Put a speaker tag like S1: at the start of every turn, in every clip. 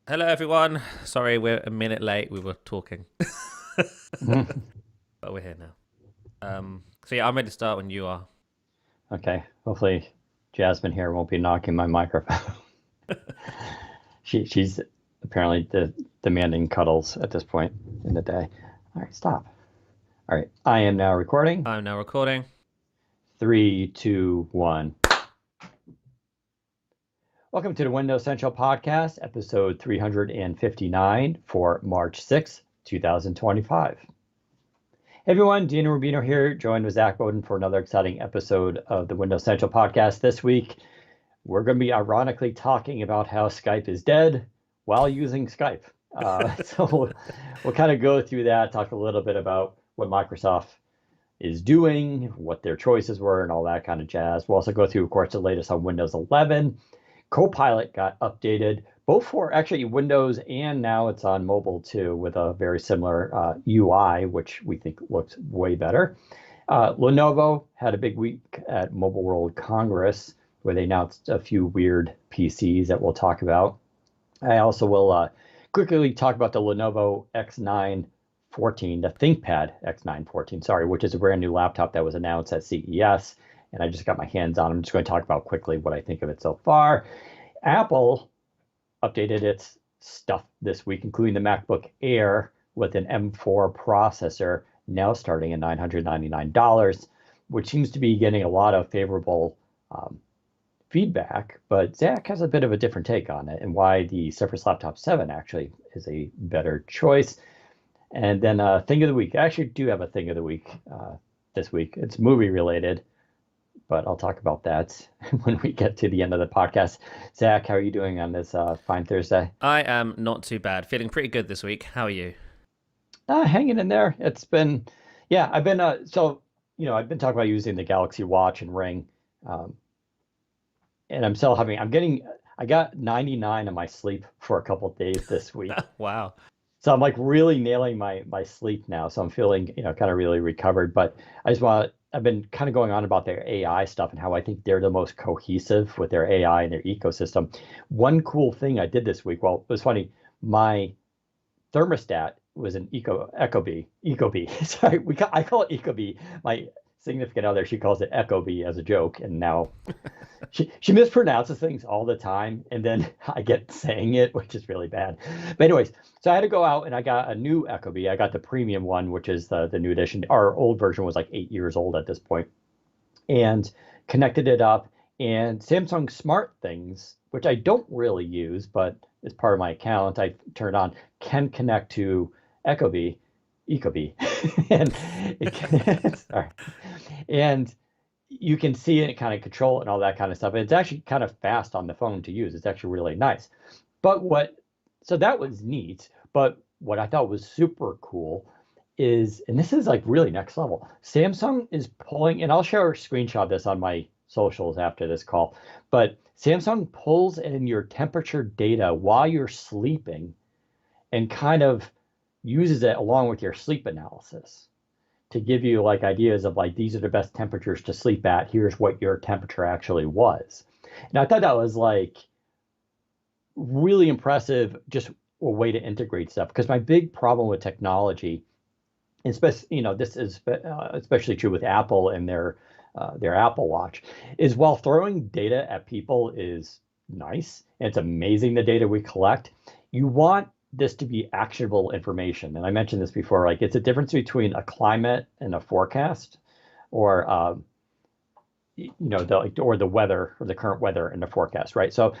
S1: Hello, everyone. Sorry, we're a minute late. We were talking, but we're here now. So yeah, I'm ready to start when you are.
S2: Okay, hopefully Jasmine here won't be knocking my microphone. She's apparently demanding cuddles at this point in the day. All right, stop. All right, I am now recording.
S1: I'm now recording.
S2: Three, two, one. Welcome to the Windows Central Podcast, episode 359 for March 6th, 2025. Hey everyone, Dino Rubino here, joined with Zac Bowden for another exciting episode of the Windows Central Podcast this week. We're going to be ironically talking about how Skype is dead while using Skype. So we'll kind of go through that, talk a little bit about what Microsoft is doing, what their choices were, and all that kind of jazz. We'll also go through, of course, the latest on Windows 11. Copilot got updated, both for actually Windows and now it's on mobile too, with a very similar UI, which we think looks way better. Lenovo had a big week at Mobile World Congress, where they announced a few weird PCs that we'll talk about. I also will quickly talk about the Lenovo X914, the ThinkPad X914, sorry, which is a brand new laptop that was announced at CES. And I just got my hands on. I'm just going to talk about quickly what I think of it so far. Apple updated its stuff this week, including the MacBook Air with an M4 processor, now starting at $999, which seems to be getting a lot of favorable feedback. But Zac has a bit of a different take on it and why the Surface Laptop 7 actually is a better choice. And then thing of the week. I actually do have a thing of the week this week. It's movie related, but I'll talk about that when we get to the end of the podcast. Zac, how are you doing on this fine Thursday?
S1: I am not too bad. Feeling pretty good this week. How are you?
S2: Hanging in there. It's been, yeah, I've been, I've been talking about using the Galaxy Watch and Ring. And I'm still I got 99 of my sleep for a couple of days this week.
S1: Wow.
S2: So I'm like really nailing my sleep now. So I'm feeling, kind of really recovered. But I've been kind of going on about their AI stuff and how I think they're the most cohesive with their AI and their ecosystem. One cool thing I did this week, well, it was funny. My thermostat was an Ecobee. Sorry, I call it Ecobee. My significant other, she calls it Ecobee as a joke, and now she mispronounces things all the time, and then I get saying it, which is really bad. But anyways, so I had to go out and I got a new Ecobee. I got the premium one, which is the new edition. Our old version was like 8 years old at this point, and connected it up. And Samsung Smart Things, which I don't really use, but it's part of my account, I turned on, can connect to Ecobee, and sorry, and you can see it, kind of control it and all that kind of stuff. It's actually kind of fast on the phone to use. It's actually really nice. So that was neat. But what I thought was super cool is, and this is like really next level, Samsung is pulling, and I'll share a screenshot of this on my socials after this call, but Samsung pulls in your temperature data while you're sleeping and kind of uses it along with your sleep analysis to give you like ideas of like, these are the best temperatures to sleep at. Here's what your temperature actually was. And I thought that was like really impressive, just a way to integrate stuff. Because my big problem with technology, especially, this is especially true with Apple and their Apple Watch, is while throwing data at people is nice, and it's amazing the data we collect, you want this to be actionable information. And I mentioned this before, like it's a difference between a climate and a forecast, or the weather, or the current weather and the forecast, right? So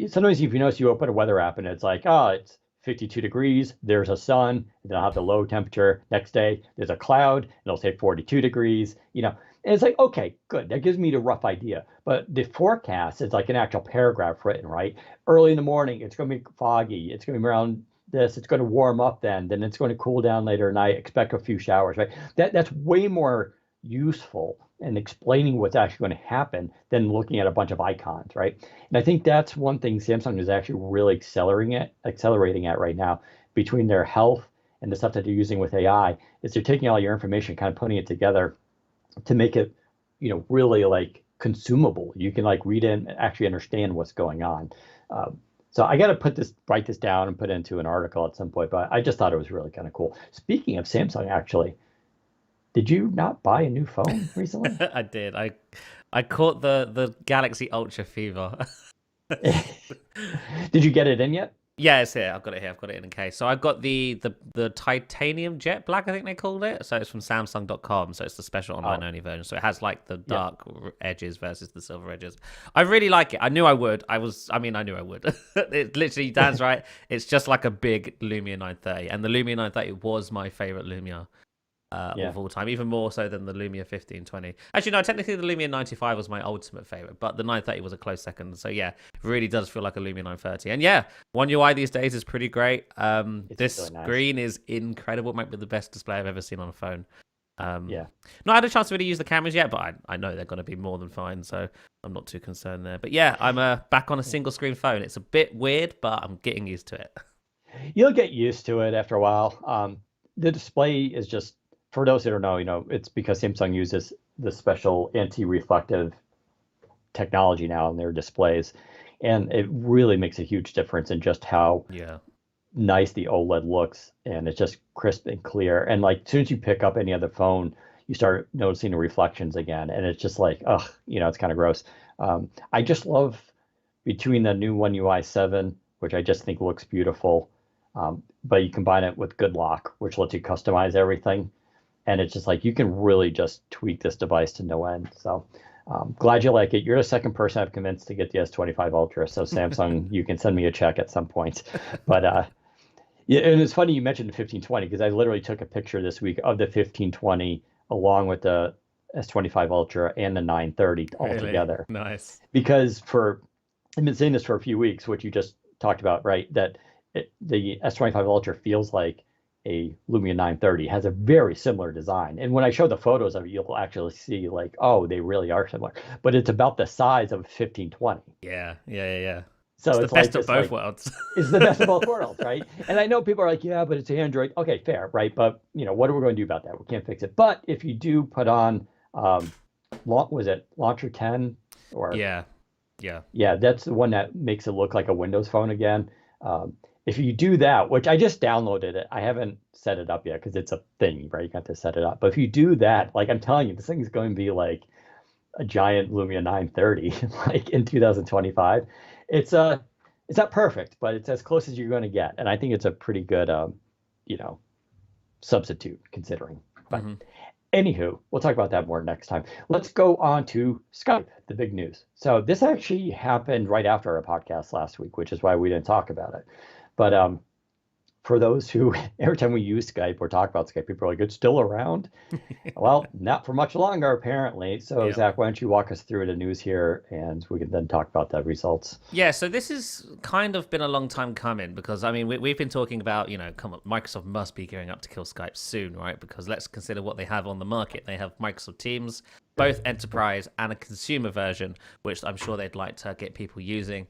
S2: sometimes if you notice, you open a weather app and it's like, oh, it's 52 degrees, there's a sun, and then I'll have the low temperature. Next day, there's a cloud, and it'll say 42 degrees, and it's like, okay, good. That gives me the rough idea. But the forecast is like an actual paragraph written, right? Early in the morning, it's going to be foggy. It's going to be around this. It's going to warm up then it's going to cool down later, and I expect a few showers, right? That's way more useful in explaining what's actually going to happen than looking at a bunch of icons, right? And I think that's one thing Samsung is actually really accelerating at right now, between their health and the stuff that they're using with AI, is they're taking all your information, kind of putting it together to make it, really like consumable. You can like read it and actually understand what's going on. So I got to write this down and put it into an article at some point. But I just thought it was really kind of cool. Speaking of Samsung, actually, did you not buy a new phone recently?
S1: I did. I caught the Galaxy Ultra fever.
S2: Did you get it in yet?
S1: Yeah, it's here. I've got it here. I've got it in a case. So I've got the titanium jet black, I think they called it. So it's from Samsung.com. So it's the special online only version. So it has like the dark edges versus the silver edges. I really like it. I knew I would. I knew I would. It literally, Dan's right. It's just like a big Lumia 930. And the Lumia 930 was my favorite Lumia of all time, even more so than the Lumia 1520. Actually, no, technically the Lumia 95 was my ultimate favorite, but the 930 was a close second. So yeah, it really does feel like a Lumia 930. And yeah, One UI these days is pretty great. This
S2: really nice.
S1: screen is incredible. It might be the best display I've ever seen on a phone.
S2: Yeah.
S1: Not had a chance to really use the cameras yet, but I know they're going to be more than fine, so I'm not too concerned there. But yeah, I'm back on a single screen phone. It's a bit weird, but I'm getting used to it.
S2: You'll get used to it after a while. The display is just, for those that don't know, it's because Samsung uses the special anti-reflective technology now in their displays, and it really makes a huge difference in just how nice the OLED looks, and it's just crisp and clear. And like, as soon as you pick up any other phone, you start noticing the reflections again, and it's just like, it's kind of gross. I just love between the new One UI 7, which I just think looks beautiful, but you combine it with Good Lock, which lets you customize everything. And it's just like, you can really just tweak this device to no end. So glad you like it. You're the second person I've convinced to get the S25 Ultra. So Samsung, you can send me a check at some point. But yeah, and it's funny you mentioned the 1520, because I literally took a picture this week of the 1520 along with the S25 Ultra and the 930 all together.
S1: Nice.
S2: Because I've been saying this for a few weeks, what you just talked about, right? That the S25 Ultra feels like a Lumia 930, has a very similar design. And when I show the photos of it, you'll actually see like, oh, they really are similar. But it's about the size of 1520.
S1: Yeah.
S2: So
S1: it's the best of both worlds.
S2: It's the best of both worlds, right? And I know people are like, yeah, but it's Android. Okay, fair, right? But what are we going to do about that? We can't fix it. But if you do put on, was it Launcher 10? Or
S1: yeah,
S2: that's the one that makes it look like a Windows phone again. If you do that, which I just downloaded it, I haven't set it up yet because it's a thing, right? You got to set it up. But if you do that, like I'm telling you, this thing is going to be like a giant Lumia 930, like in 2025. It's not perfect, but it's as close as you're going to get, and I think it's a pretty good, substitute considering. But anywho, we'll talk about that more next time. Let's go on to Skype, the big news. So this actually happened right after our podcast last week, which is why we didn't talk about it. But for those who, every time we use Skype or talk about Skype, people are like, it's still around? Well, not for much longer, apparently. So, Zach, why don't you walk us through the news here, and we can then talk about the results.
S1: Yeah, so this has kind of been a long time coming, because, I mean, we've been talking about, come on, Microsoft must be gearing up to kill Skype soon, right? Because let's consider what they have on the market. They have Microsoft Teams, both enterprise and a consumer version, which I'm sure they'd like to get people using.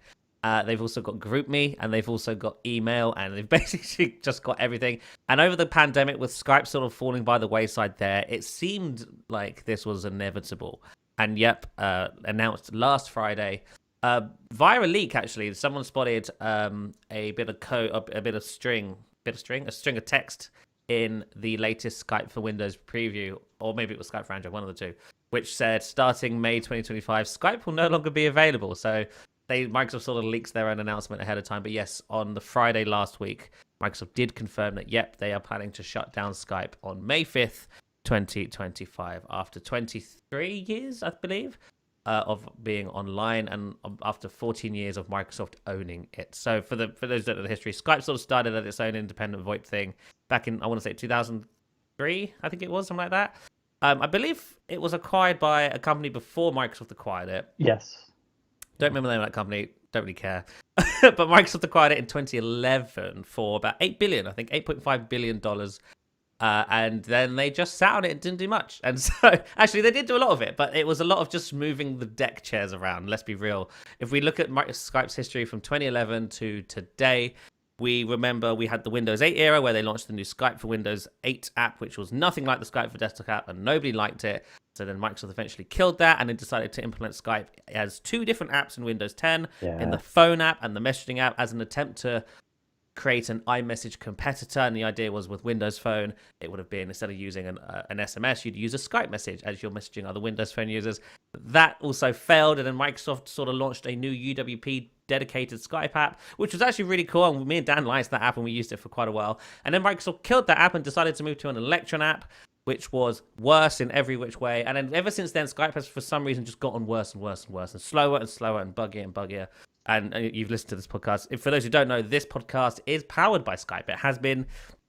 S1: They've also got GroupMe, and they've also got email, and they've basically just got everything. And over the pandemic, with Skype sort of falling by the wayside there, it seemed like this was inevitable. And announced last Friday, via a leak, actually, someone spotted a bit of code, a string of text in the latest Skype for Windows preview, or maybe it was Skype for Android, one of the two, which said, starting May 2025, Skype will no longer be available. So Microsoft sort of leaks their own announcement ahead of time. But yes, on the Friday last week, Microsoft did confirm that, they are planning to shut down Skype on May 5th, 2025, after 23 years, I believe, of being online, and after 14 years of Microsoft owning it. So for those that know the history, Skype sort of started as its own independent VoIP thing back in, I want to say 2003, I think it was, something like that. I believe it was acquired by a company before Microsoft acquired it.
S2: Yes.
S1: Don't remember the name of that company. Don't really care. But Microsoft acquired it in 2011 for about $8 billion, I think $8.5 billion. And then they just sat on it and didn't do much. And so, actually, they did do a lot of it, but it was a lot of just moving the deck chairs around. Let's be real. If we look at Skype's history from 2011 to today, we remember we had the Windows 8 era where they launched the new Skype for Windows 8 app, which was nothing like the Skype for Desktop app, and nobody liked it. So then Microsoft eventually killed that and then decided to implement Skype as 2 different apps in Windows 10, in the phone app and the messaging app, as an attempt to create an iMessage competitor. And the idea was, with Windows Phone, it would have been, instead of using an SMS, you'd use a Skype message as you're messaging other Windows Phone users. That also failed, and then Microsoft sort of launched a new UWP dedicated Skype app, which was actually really cool. And me and Dan liked that app, and we used it for quite a while. And then Microsoft killed that app and decided to move to an Electron app, which was worse in every which way. And then ever since then, Skype has, for some reason, just gotten worse and worse and worse, and slower and slower and buggier and buggier. And you've listened to this podcast. For those who don't know, this podcast is powered by Skype. It has been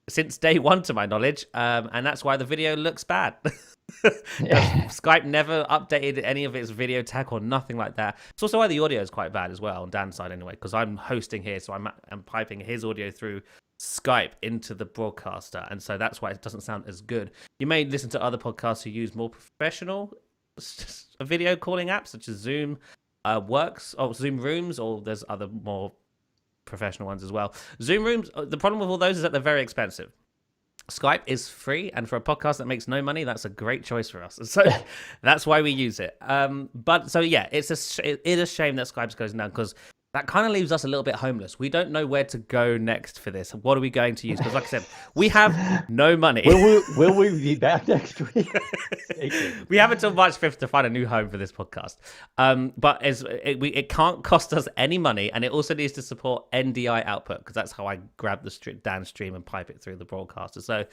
S1: since day one, to my knowledge, and that's why the video looks bad. Skype never updated any of its video tech or nothing like that. It's also why the audio is quite bad as well, on Dan's side anyway, because I'm hosting here, so I'm piping his audio through Skype into the broadcaster, and so that's why it doesn't sound as good. You may listen to other podcasts who use more professional video calling apps, such as Zoom Works, or Zoom Rooms, or there's other more professional ones as well. Zoom Rooms, the problem with all those is that they're very expensive. Skype is free, and for a podcast that makes no money, that's a great choice for us. So that's why we use it. But so yeah, it is a shame that Skype's going down, because that kind of leaves us a little bit homeless. We don't know where to go next for this. What are we going to use? Because like I said, we have no money.
S2: Will we be back next week?
S1: We have until March 5th to find a new home for this podcast. But it can't cost us any money, and it also needs to support NDI output, because that's how I grab the Dan stream and pipe it through the broadcaster. So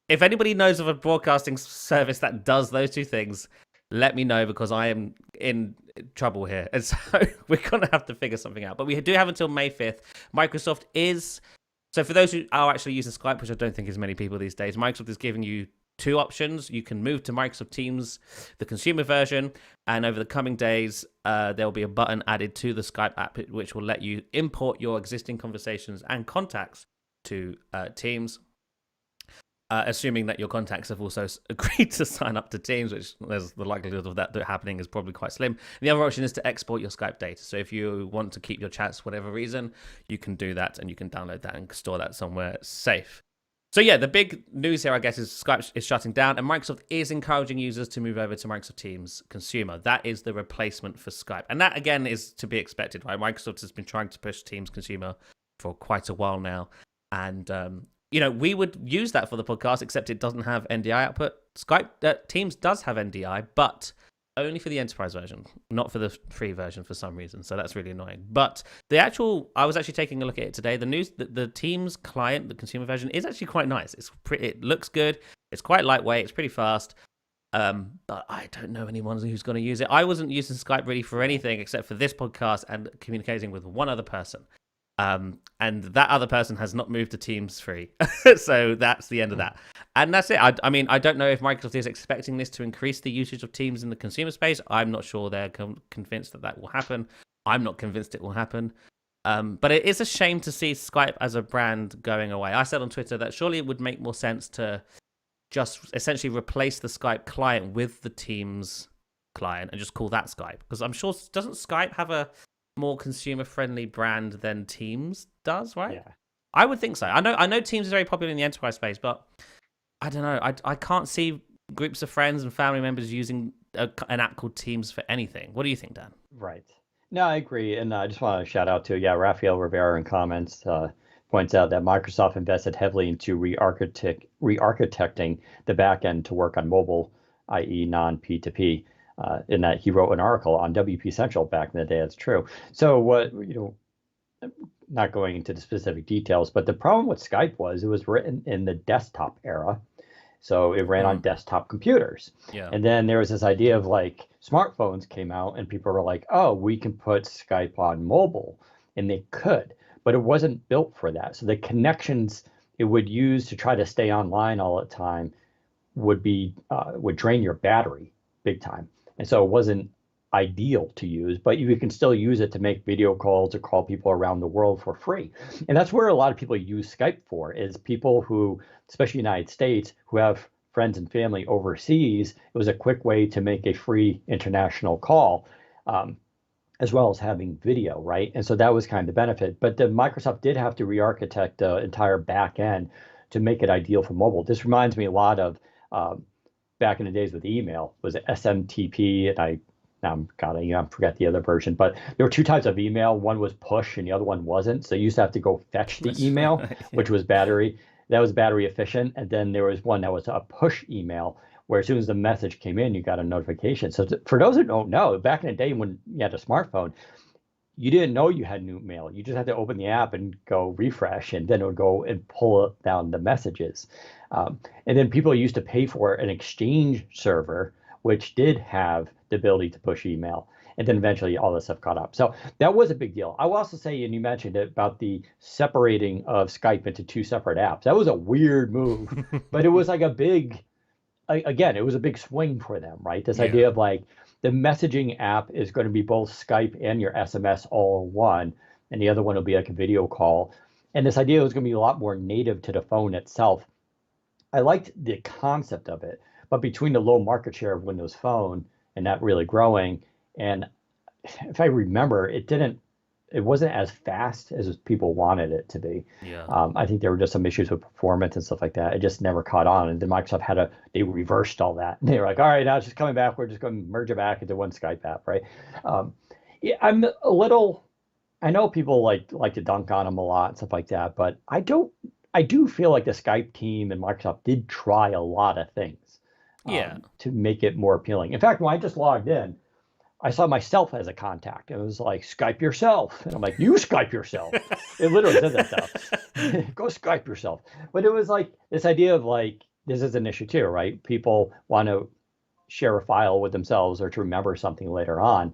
S1: if anybody knows of a broadcasting service that does those 2 things, let me know, because I am in trouble here. And so we're going to have to figure something out. But we do have until May 5th. Microsoft is... So for those who are actually using Skype, which I don't think is many people these days, Microsoft is giving you 2 options. You can move to Microsoft Teams, the consumer version, and over the coming days, there will be a button added to the Skype app, which will let you import your existing conversations and contacts to Teams. Assuming that your contacts have also agreed to sign up to Teams, which there's the likelihood of that happening is probably quite slim. The other option is to export your Skype data. So if you want to keep your chats for whatever reason, you can do that, and you can download that and store that somewhere safe. So yeah, the big news here, I guess, is Skype is shutting down, and Microsoft is encouraging users to move over to Microsoft Teams Consumer. That is the replacement for Skype. And that, again, is to be expected, right? Microsoft has been trying to push Teams Consumer for quite a while now. And, we would use that for the podcast, except it doesn't have NDI output. Skype Teams does have NDI, but only for the enterprise version, not for the free version for some reason. So that's really annoying. But I was actually taking a look at it today. The Teams client, the consumer version, is actually quite nice. It looks good. It's quite lightweight. It's pretty fast. But I don't know anyone who's going to use it. I wasn't using Skype really for anything except for this podcast and communicating with one other person. And that other person has not moved to Teams free. So that's the end of that. And that's it. I mean, I don't know if Microsoft is expecting this to increase the usage of Teams in the consumer space. I'm not sure they're convinced that will happen. I'm not convinced it will happen. But it is a shame to see Skype as a brand going away. I said on Twitter that surely it would make more sense to just essentially replace the Skype client with the Teams client and just call that Skype. Because I'm sure, doesn't Skype have a more consumer-friendly brand than Teams does, right?
S2: Yeah.
S1: I would think so. I know Teams is very popular in the enterprise space, but I don't know. I can't see groups of friends and family members using an app called Teams for anything. What do you think, Dan?
S2: Right. No, I agree. And I just want to shout out to, Rafael Rivera in comments points out that Microsoft invested heavily into re-architecting the back end to work on mobile, i.e. non-P2P. In that he wrote an article on WP Central back in the day. That's true. So what, not going into the specific details, but the problem with Skype was it was written in the desktop era. So it ran on desktop computers. Yeah. And then there was this idea of like smartphones came out and people were like, oh, we can put Skype on mobile. And they could, but it wasn't built for that. So the connections it would use to try to stay online all the time would drain your battery big time. And so it wasn't ideal to use, but you can still use it to make video calls or call people around the world for free. And that's where a lot of people use Skype for, is people who, especially United States, who have friends and family overseas. It was a quick way to make a free international call, as well as having video, right? And so that was kind of the benefit. But the Microsoft did have to re-architect the entire back end to make it ideal for mobile. This reminds me a lot of back in the days with email was SMTP, and I forget the other version, but there were two types of email. One was push and the other one wasn't. So you used to have to go fetch the
S1: That's
S2: email,
S1: right.
S2: which was battery. That was battery efficient. And then there was one that was a push email, where as soon as the message came in, you got a notification. So for those who don't know, back in the day when you had a smartphone, you didn't know you had new mail. You just had to open the app and go refresh, and then it would go and pull down the messages. And then people used to pay for an exchange server, which did have the ability to push email. And then eventually all this stuff caught up. So that was a big deal. I will also say, and you mentioned it about the separating of Skype into two separate apps. That was a weird move, but it was like again, it was a big swing for them, right? This idea of like, the messaging app is going to be both Skype and your SMS all in one, and the other one will be like a video call. And this idea was going to be a lot more native to the phone itself. I liked the concept of it, but between the low market share of Windows Phone and that really growing, and if I remember, it wasn't as fast as people wanted it to be.
S1: Yeah.
S2: I think there were just some issues with performance and stuff like that. It just never caught on. And then Microsoft they reversed all that. And they were like, all right, now it's just coming back. We're just going to merge it back into one Skype app, right? Yeah, I know people like to dunk on them a lot and stuff like that, but I do feel like the Skype team and Microsoft did try a lot of things to make it more appealing. In fact, when I just logged in, I saw myself as a contact. It was like, Skype yourself. And I'm like, you Skype yourself. It literally said that stuff. Go Skype yourself. But it was like this idea of like, this is an issue too, right? People want to share a file with themselves or to remember something later on.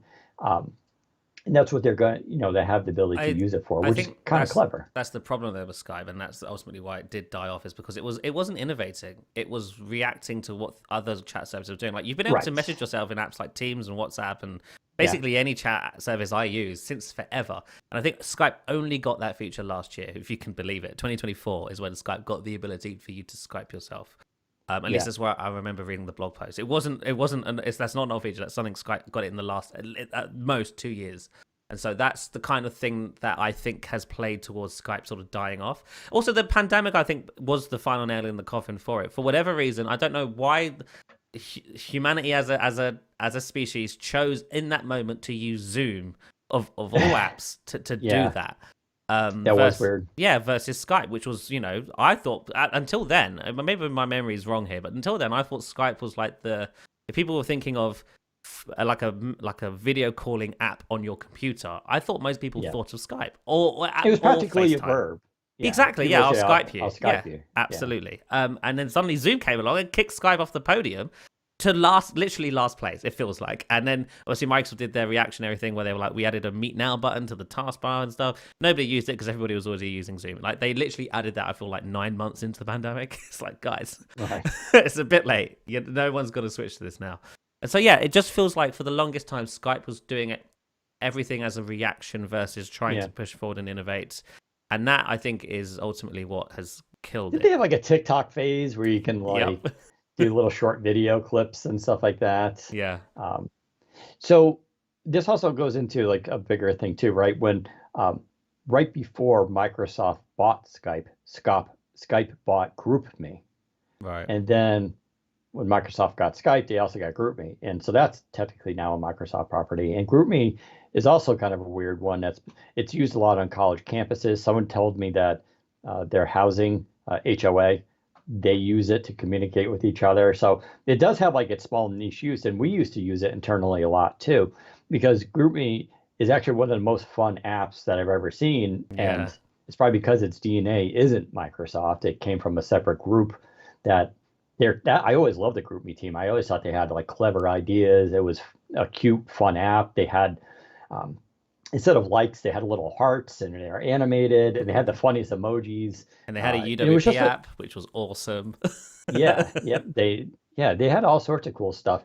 S2: And that's what they're going to, they have the ability to use it for, which is kind of clever.
S1: That's the problem there with Skype, and that's ultimately why it did die off, is because it wasn't innovating. It was reacting to what other chat services were doing. Like, you've been able to message yourself in apps like Teams and WhatsApp and basically any chat service I use since forever. And I think Skype only got that feature last year, if you can believe it. 2024 is when Skype got the ability for you to Skype yourself. At least that's where I remember reading the blog post. That's not an old feature. That's something Skype got it in the last, at most, 2 years. And so that's the kind of thing that I think has played towards Skype sort of dying off. Also, the pandemic, I think, was the final nail in the coffin for it. For whatever reason, I don't know why humanity as a species chose in that moment to use Zoom of all apps to do that.
S2: Was weird.
S1: Yeah, versus Skype, which was, I thought until then, maybe my memory is wrong here, but until then, I thought Skype was like if people were thinking of like a video calling app on your computer, I thought most people thought of Skype or
S2: it was practically a verb.
S1: Yeah. Exactly. Yeah, I'll Skype you.
S2: I'll Skype you.
S1: Absolutely. And then suddenly Zoom came along and kicked Skype off the podium to literally last place, it feels like. And then obviously Microsoft did their reactionary thing where they were like, we added a Meet Now button to the taskbar and stuff. Nobody used it because everybody was already using Zoom. Like, they literally added that, I feel like 9 months into the pandemic. It's like, guys, it's a bit late. No one's going to switch to this now. And so, yeah, it just feels like for the longest time, Skype was doing everything as a reaction versus trying to push forward and innovate. And that, I think, is ultimately what has killed it.
S2: Did they have like a TikTok phase where you can do little short video clips and stuff like that?
S1: Yeah.
S2: So this also goes into like a bigger thing too, right? When right before Microsoft bought Skype bought GroupMe.
S1: Right.
S2: And then when Microsoft got Skype, they also got GroupMe. And so that's technically now a Microsoft property. And GroupMe is also kind of a weird one. It's used a lot on college campuses. Someone told me that their housing, HOA, they use it to communicate with each other. So it does have like its small niche use. And we used to use it internally a lot too, because GroupMe is actually one of the most fun apps that I've ever seen.
S1: Yeah.
S2: And it's probably because its DNA isn't Microsoft. It came from a separate group that I always loved the GroupMe team. I always thought they had like clever ideas. It was a cute, fun app. They had, instead of likes, they had little hearts and they were animated and they had the funniest emojis.
S1: And they had a UWP app, which was awesome.
S2: They had all sorts of cool stuff.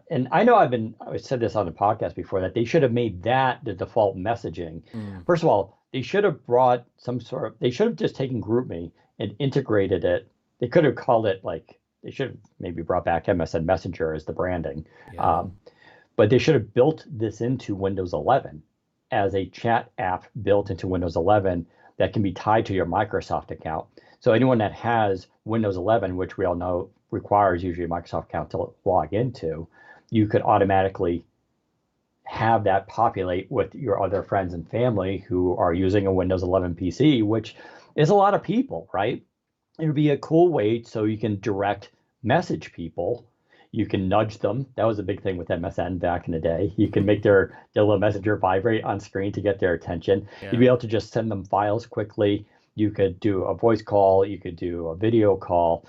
S2: And I know I said this on the podcast before, that they should have made that the default messaging. First of all, they should have brought they should have just taken GroupMe and integrated it. They could have called it they should have maybe brought back MSN Messenger as the branding.
S1: Yeah.
S2: But they should have built this into Windows 11 as a chat app built into Windows 11 that can be tied to your Microsoft account. So anyone that has Windows 11, which we all know requires usually a Microsoft account to log into, you could automatically have that populate with your other friends and family who are using a Windows 11 PC, which is a lot of people, right? It would be a cool way so you can direct message people. You can nudge them. That was a big thing with MSN back in the day. You can make their little messenger vibrate on screen to get their attention.
S1: Yeah.
S2: You'd be able to just send them files quickly. You could do a voice call. You could do a video call,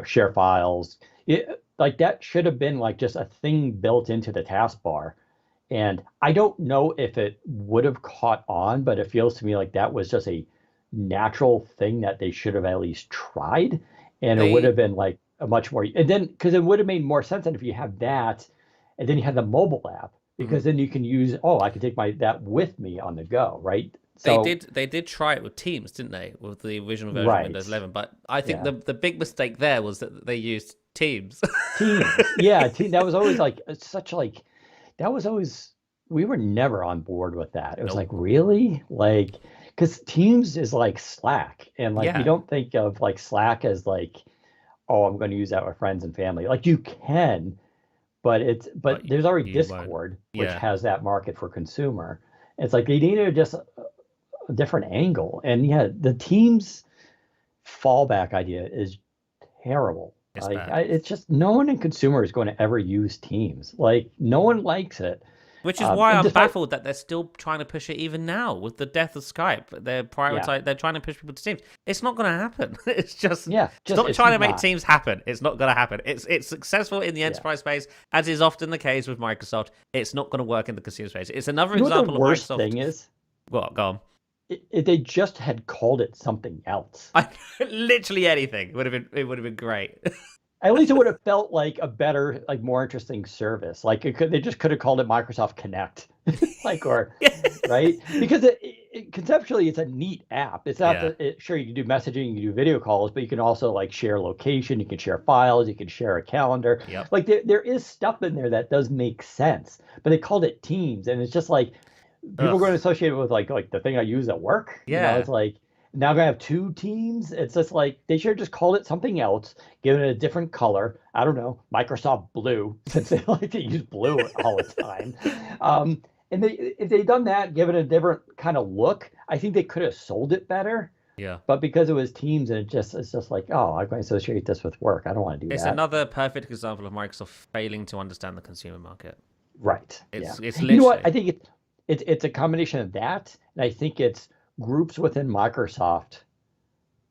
S2: share files. Like that should have been like just a thing built into the taskbar. And I don't know if it would have caught on, but it feels to me like that was just a natural thing that they should have at least tried. And it would have been like a much more, and then because it would have made more sense than if you have that, and then you have the mobile app, because then you can use, I can take that with me on the go, right? So
S1: they did try it with Teams, didn't they, with the original version of Windows 11? But I think the big mistake there was that they used Teams.
S2: Teams, yeah, that was always like such like that was always, we were never on board with that. It was like, really, like, because Teams is like Slack, and like you don't think of like Slack as like, I'm going to use that with friends and family. Like you can, but there's already Discord, which has that market for consumer. It's like they needed just a different angle. And the Teams fallback idea is terrible. It's just no one in consumer is going to ever use Teams. Like no one likes it.
S1: Which is why I'm baffled that they're still trying to push it even now with the death of Skype. They're They're trying to push people to Teams. It's not going to happen. It's just stop trying to make Teams happen. It's not going to happen. It's successful in the enterprise space, as is often the case with Microsoft. It's not going to work in the consumer space. It's another example of Microsoft.
S2: The worst thing is,
S1: well, go on.
S2: If they just had called it something else,
S1: literally anything, it would have been great.
S2: At least it would have felt like a better, like more interesting service. Like they just could have called it Microsoft Connect, right? Because conceptually it's a neat app. It's not sure you can do messaging, you can do video calls, but you can also like share location, you can share files, you can share a calendar.
S1: Yep.
S2: Like there is stuff in there that does make sense, but they called it Teams, and it's just like people are going to associate it with like the thing I use at work.
S1: Yeah,
S2: it's like, now I'm gonna have two teams. It's just like they should have just called it something else, given it a different color. I don't know, Microsoft Blue, since they like to use blue all the time. And if they'd done that, given a different kind of look, I think they could have sold it better.
S1: Yeah.
S2: But because it was Teams, and it's just like, I'm going to associate this with work. I don't want to do that.
S1: It's another perfect example of Microsoft failing to understand the consumer market.
S2: Right.
S1: It's
S2: literally. You know what? I think it's a combination of that, and I think it's groups within Microsoft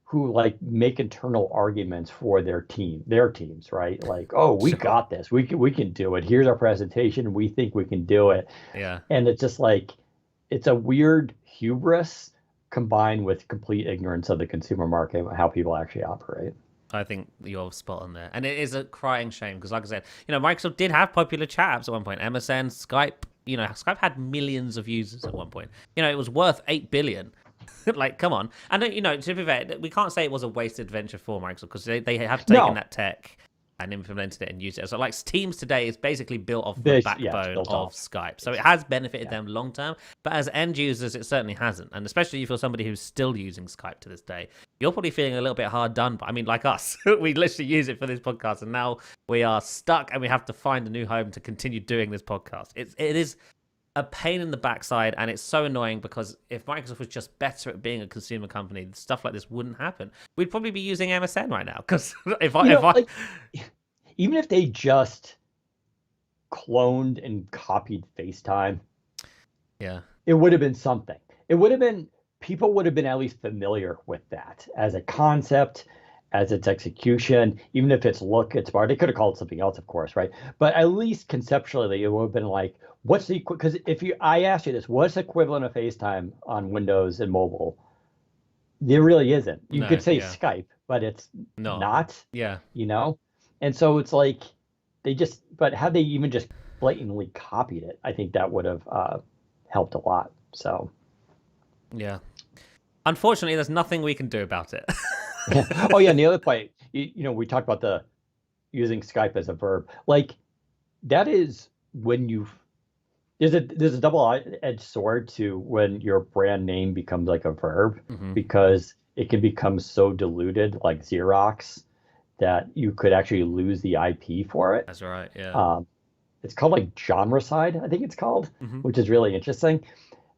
S2: who like make internal arguments for their teams, right? Like, we got this, we can do it. Here's our presentation. We think we can do it.
S1: Yeah.
S2: And it's just like, it's a weird hubris combined with complete ignorance of the consumer market and how people actually operate.
S1: I think you're spot on there. And it is a crying shame because, like I said, Microsoft did have popular chat apps at one point. MSN, Skype. Skype had millions of users at one point. It was worth $8 billion. Like, come on. And, to be fair, we can't say it was a wasted venture for Microsoft because they have taken that tech and implemented it and used it. So, like, Teams today is basically built off the backbone of Skype. So it has benefited them long term. But as end users, it certainly hasn't. And especially if you're somebody who's still using Skype to this day, you're probably feeling a little bit hard done. But I mean, like us, we literally use it for this podcast. And now we are stuck and we have to find a new home to continue doing this podcast. It is a pain in the backside, and it's so annoying because if Microsoft was just better at being a consumer company, stuff like this wouldn't happen. We'd probably be using MSN right now because
S2: even if they just cloned and copied FaceTime, it would have been something. It would have been, people would have been at least familiar with that as a concept, as its execution, even if its look, its bar. They could have called it something else, of course, right? But at least conceptually, it would have been like, what's the, because I asked you this, what's the equivalent of FaceTime on Windows and mobile? There really isn't. You could say Skype, but it's not.
S1: Yeah.
S2: And so it's like but had they even just blatantly copied it, I think that would have helped a lot. So.
S1: Yeah. Unfortunately, there's nothing we can do about it.
S2: Oh yeah, and the other point, we talked about the using Skype as a verb. Like that is when there's a double-edged sword to when your brand name becomes like a verb, because it can become so diluted, like Xerox, that you could actually lose the IP for it.
S1: That's right. Yeah.
S2: It's called like genrecide, I think it's called,
S1: Hmm.
S2: which is really interesting.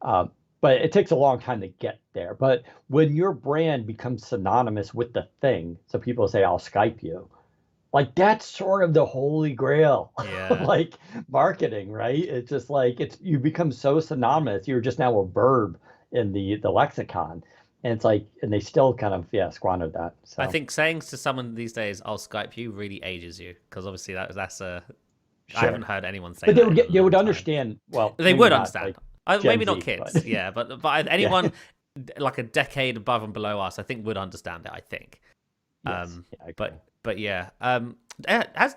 S2: Uh, but it takes a long time to get there. But when your brand becomes synonymous with the thing, so people say, I'll Skype you, like that's sort of the holy grail of
S1: Yeah.
S2: like marketing, right? It's just like it's you become so synonymous, you're just now a verb in the lexicon. And it's like, and they still kind of, yeah, squandered that.
S1: I
S2: So
S1: think saying to someone these days, "I'll Skype you," really ages you because obviously that's a. I haven't
S2: sure.
S1: heard anyone say
S2: But they
S1: that
S2: would
S1: in a
S2: get they
S1: long
S2: would
S1: time.
S2: understand, well,
S1: They
S2: maybe
S1: would
S2: not
S1: understand.
S2: like Gen
S1: Maybe not
S2: Z,
S1: kids,
S2: but
S1: yeah, but
S2: yeah.
S1: anyone like a decade above and below us, I think would understand it. I think.
S2: Yes. Yeah, I agree.
S1: But yeah. Do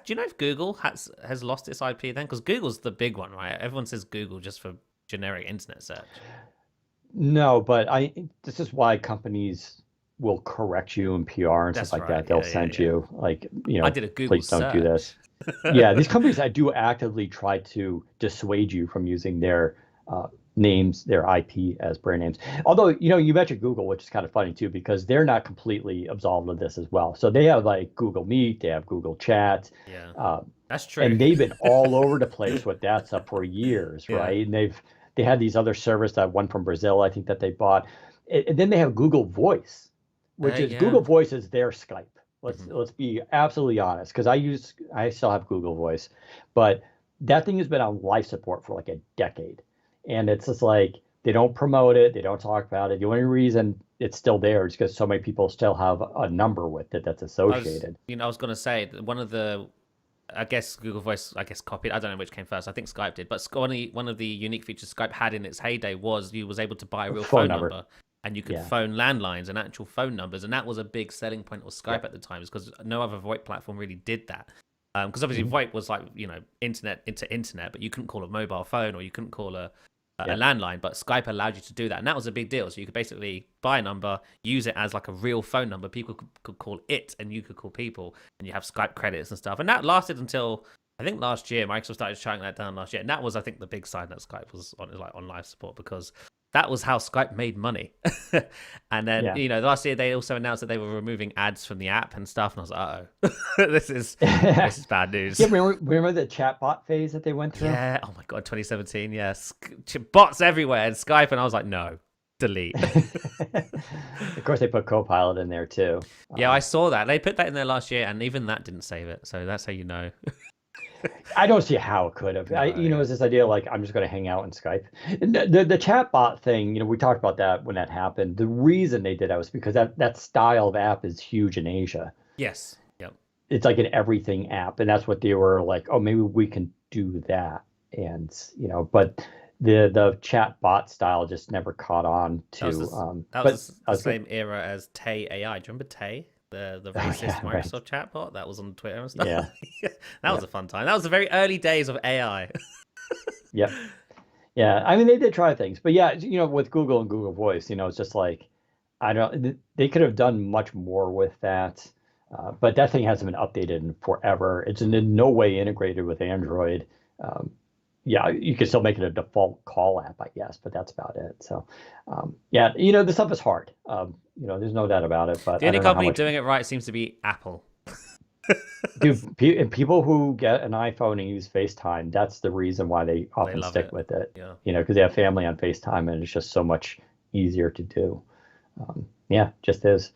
S1: you know if Google has lost its IP then? Because Google's the big one, right? Everyone says Google just for generic internet search.
S2: No, but this is why companies will correct you in PR and stuff
S1: That's
S2: like
S1: right.
S2: that. They'll
S1: Yeah, yeah,
S2: send
S1: yeah.
S2: you like,
S1: I did a Google
S2: please don't do
S1: search.
S2: this. Yeah, these companies I do actively try to dissuade you from using their names, their IP as brand names. Although, you mentioned Google, which is kind of funny too, because they're not completely absolved of this as well. So they have like Google Meet, they have Google Chat,
S1: Yeah,
S2: uh,
S1: that's true.
S2: and they've been all over the place with that stuff for years,
S1: Yeah.
S2: right? And they had these other servers, that one from Brazil, I think that they bought. And then they have Google Voice, which is
S1: Yeah.
S2: Google Voice is their Skype. Let's
S1: Hmm.
S2: let's be absolutely honest, because I still have Google Voice, but that thing has been on life support for like a decade, and it's just like they don't promote it, they don't talk about it. The only reason it's still there is because so many people still have a number with it that's associated.
S1: I was gonna say that one of the, I guess Google Voice, I guess copied. I don't know which came first. I think Skype did, but one of the unique features Skype had in its heyday was you was able to buy a real
S2: Phone
S1: phone
S2: number,
S1: number, and you could
S2: yeah,
S1: phone landlines and actual phone numbers, and that was a big selling point of Skype
S2: yep,
S1: at the time, because no other VoIP platform really did that. Because obviously
S2: mhm,
S1: VoIP was like internet into internet, but you couldn't call a mobile phone or you couldn't call a
S2: yep.
S1: landline, but Skype allowed you to do that, and that was a big deal. So you could basically buy a number, use it as like a real phone number. People could call it, and you could call people, and you have Skype credits and stuff. And that lasted until I think last year. Microsoft started shutting that down last year, and that was, I think, the big sign that Skype was on live support, because that was how Skype made money. And then
S2: Yeah.
S1: last year they also announced that they were removing ads from the app and stuff, and I was like, oh, this is bad news.
S2: Yeah, remember the chatbot phase that they went through?
S1: Yeah. Oh my god, 2017. Yes, bots everywhere and Skype, and I was like, no, delete.
S2: Of course, they put Copilot in there too.
S1: Yeah, I saw that they put that in there last year, and even that didn't save it. So that's how you know.
S2: I don't see how it could have.
S1: No, yeah.
S2: It's this idea like I'm just going to hang out in Skype. The chatbot thing, we talked about that when that happened. The reason they did that was because that style of app is huge in Asia.
S1: Yes. Yep.
S2: It's like an everything app, and that's what they were like. Oh, maybe we can do that. And but the chat bot style just never caught on
S1: That was
S2: to.
S1: that
S2: But
S1: was
S2: I
S1: the
S2: was good.
S1: same era as Tay AI. Do you remember Tay, the
S2: Oh
S1: racist
S2: yeah, right.
S1: Microsoft chatbot that was on Twitter and stuff?
S2: Yeah,
S1: That was
S2: yeah,
S1: a fun time. That was the very early days of AI.
S2: yep. Yeah, I mean they did try things, but yeah, with Google and Google Voice, it's just like I don't. They could have done much more with that, but that thing hasn't been updated in forever. It's in no way integrated with Android. Um, yeah, you can still make it a default call app, I guess, but that's about it. So, yeah, the stuff is hard. There's no doubt about it, but
S1: The
S2: I
S1: only
S2: don't know how
S1: company
S2: much.
S1: doing it right seems to be Apple.
S2: Dude, and people who get an iPhone and use FaceTime, that's the reason why they
S1: They
S2: often
S1: love
S2: stick
S1: it.
S2: with it.
S1: Yeah.
S2: Because they have family on FaceTime and it's just so much easier to do. Yeah, just is.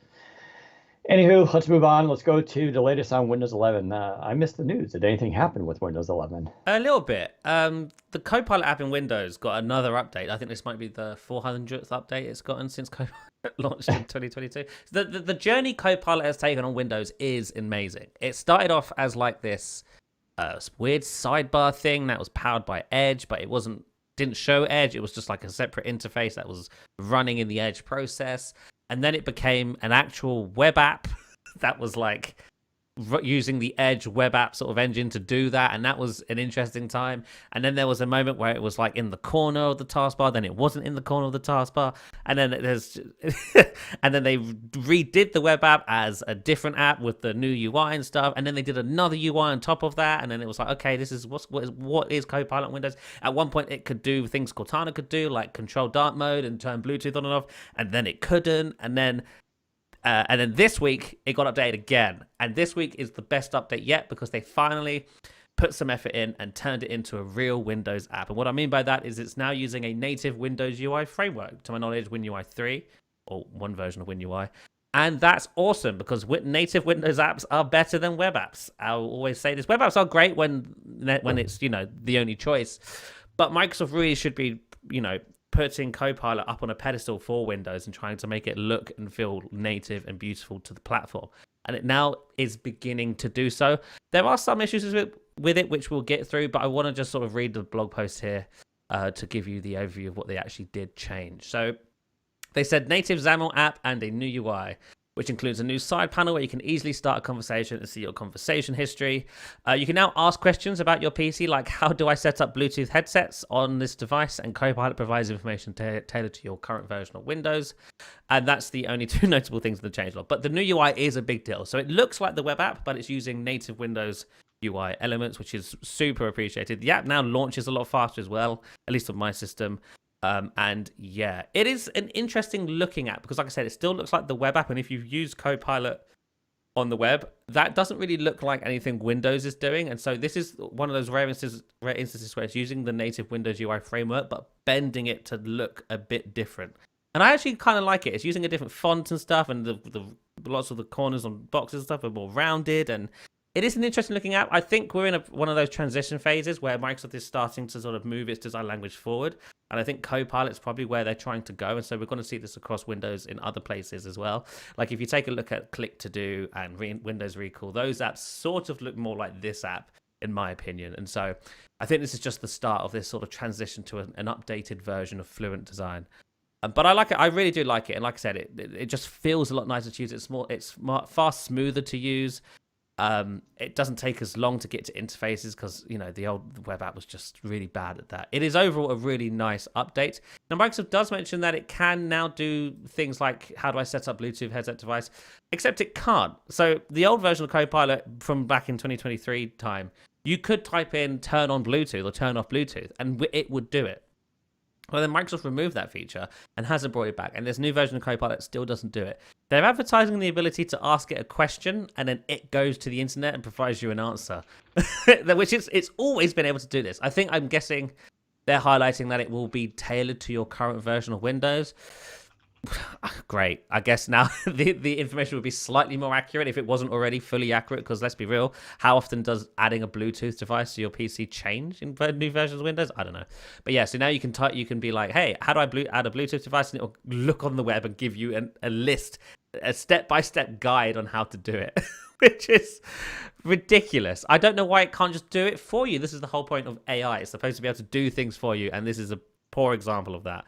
S2: Anywho, let's move on. Let's go to the latest on Windows 11. I missed the news. Did anything happen with Windows 11?
S1: A little bit. The Copilot app in Windows got another update. I think this might be the 400th update it's gotten since Copilot launched in 2022. The journey Copilot has taken on Windows is amazing. It started off as like this weird sidebar thing that was powered by Edge, but didn't show Edge. It was just like a separate interface that was running in the Edge process. And then it became an actual web app that was like using the Edge web app sort of engine to do that, and that was an interesting time. And then there was a moment where it was like in the corner of the taskbar, then it wasn't in the corner of the taskbar, and then and then they redid the web app as a different app with the new UI and stuff, and then they did another UI on top of that, and then it was like, okay, this is what is Copilot in Windows. At one point it could do things Cortana could do, like control dark mode and turn Bluetooth on and off, and then it couldn't, and then And then this week, it got updated again. And this week is the best update yet because they finally put some effort in and turned it into a real Windows app. And what I mean by that is it's now using a native Windows UI framework. To my knowledge, WinUI 3, or one version of WinUI. And that's awesome because native Windows apps are better than web apps. I'll always say this. Web apps are great when it's, the only choice. But Microsoft really should be, putting Copilot up on a pedestal for Windows and trying to make it look and feel native and beautiful to the platform. And it now is beginning to do so. There are some issues with it, which we'll get through, but I want to just sort of read the blog post here to give you the overview of what they actually did change. So they said native XAML app and a new UI, which includes a new side panel where you can easily start a conversation and see your conversation history. You can now ask questions about your PC, like how do I set up Bluetooth headsets on this device? And Copilot provides information tailored to your current version of Windows. And that's the only two notable things in the changelog. But the new UI is a big deal. So it looks like the web app, but it's using native Windows UI elements, which is super appreciated. The app now launches a lot faster as well, at least on my system. And yeah, it is an interesting looking app because, like I said, it still looks like the web app. And if you've used Copilot on the web, that doesn't really look like anything Windows is doing. And so this is one of those rare instances where it's using the native Windows UI framework, but bending it to look a bit different. And I actually kind of like it. It's using a different font and stuff, and the lots of the corners on boxes and stuff are more rounded, and it is an interesting looking app. I think we're in one of those transition phases where Microsoft is starting to sort of move its design language forward. And I think Copilot's probably where they're trying to go. And so we're going to see this across Windows in other places as well. Like if you take a look at Click to Do and Windows Recall, those apps sort of look more like this app, in my opinion. And so I think this is just the start of this sort of transition to an updated version of Fluent design. But I like it. I really do like it. And like I said, it just feels a lot nicer to use. It's far smoother to use. It doesn't take as long to get to interfaces because, the old web app was just really bad at that. It is overall a really nice update. Now, Microsoft does mention that it can now do things like, how do I set up Bluetooth headset device? Except it can't. So the old version of Copilot from back in 2023 time, you could type in turn on Bluetooth or turn off Bluetooth, and it would do it. Well, then Microsoft removed that feature and hasn't brought it back. And this new version of Copilot still doesn't do it. They're advertising the ability to ask it a question and then it goes to the internet and provides you an answer, which it's always been able to do this. I'm guessing they're highlighting that it will be tailored to your current version of Windows. Great. I guess now the information would be slightly more accurate if it wasn't already fully accurate, because let's be real, how often does adding a Bluetooth device to your PC change in new versions of Windows? I don't know. But yeah, so now you can be like, hey, how do I add a Bluetooth device? And it'll look on the web and give you a list, a step-by-step guide on how to do it, which is ridiculous. I don't know why it can't just do it for you. This is the whole point of AI. It's supposed to be able to do things for you, and this is a poor example of that.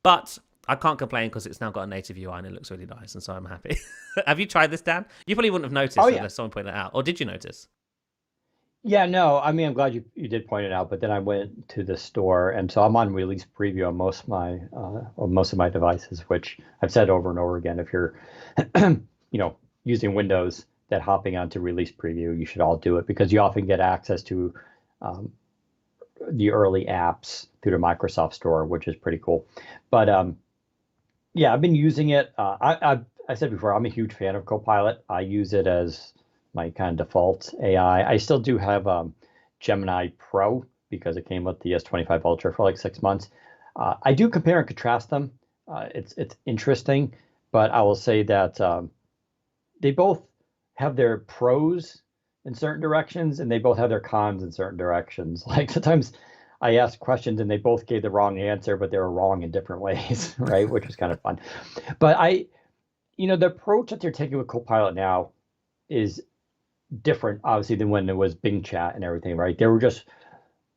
S1: But I can't complain because it's now got a native UI and it looks really nice, and so I'm happy. Have you tried this, Dan? You probably wouldn't have noticed unless someone pointed it out. Or did you notice?
S2: Yeah, no, I mean, I'm glad you did point it out, but then I went to the store, and so I'm on release preview on most of my devices, which I've said over and over again. If you're, using Windows, that hopping onto release preview, you should all do it because you often get access to the early apps through the Microsoft Store, which is pretty cool. But yeah, I've been using it. I said before, I'm a huge fan of Copilot. I use it as my kind of default AI. I still do have Gemini Pro because it came with the S25 Ultra for like 6 months. I do compare and contrast them. It's interesting, but I will say that they both have their pros in certain directions and they both have their cons in certain directions. Like sometimes I asked questions and they both gave the wrong answer, but they were wrong in different ways, right? Which was kind of fun. But the approach that they're taking with Copilot now is different, obviously, than when it was Bing Chat and everything, right?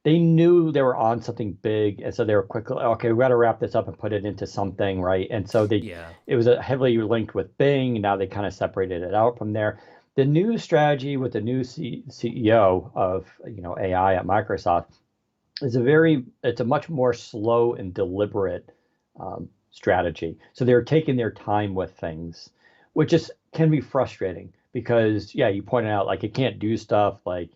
S2: They knew they were on something big, and so they were quickly, okay, we got to wrap this up and put it into something, right? And so it was heavily linked with Bing, and now they kind of separated it out from there. The new strategy with the new CEO of AI at Microsoft is it's a much more slow and deliberate strategy. So they're taking their time with things, which can be frustrating because, yeah, you pointed out like it can't do stuff like,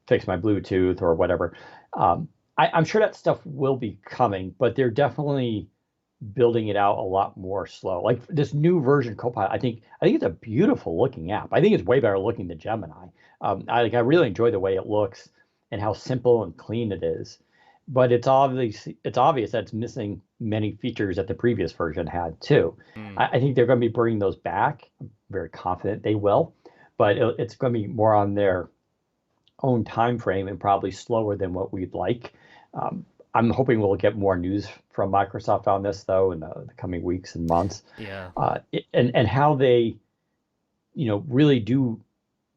S2: fix my Bluetooth or whatever. I'm sure that stuff will be coming, but they're definitely building it out a lot more slow. Like this new version of Copilot, I think it's a beautiful looking app. I think it's way better looking than Gemini. I really enjoy the way it looks and how simple and clean it is. But it's obvious that it's missing many features that the previous version had too.
S1: Mm.
S2: I think they're going to be bringing those back. I'm very confident they will, but it's going to be more on their own time frame and probably slower than what we'd like. Um, I'm hoping we'll get more news from Microsoft on this though in the coming weeks and months,
S1: Yeah.
S2: and how they, really do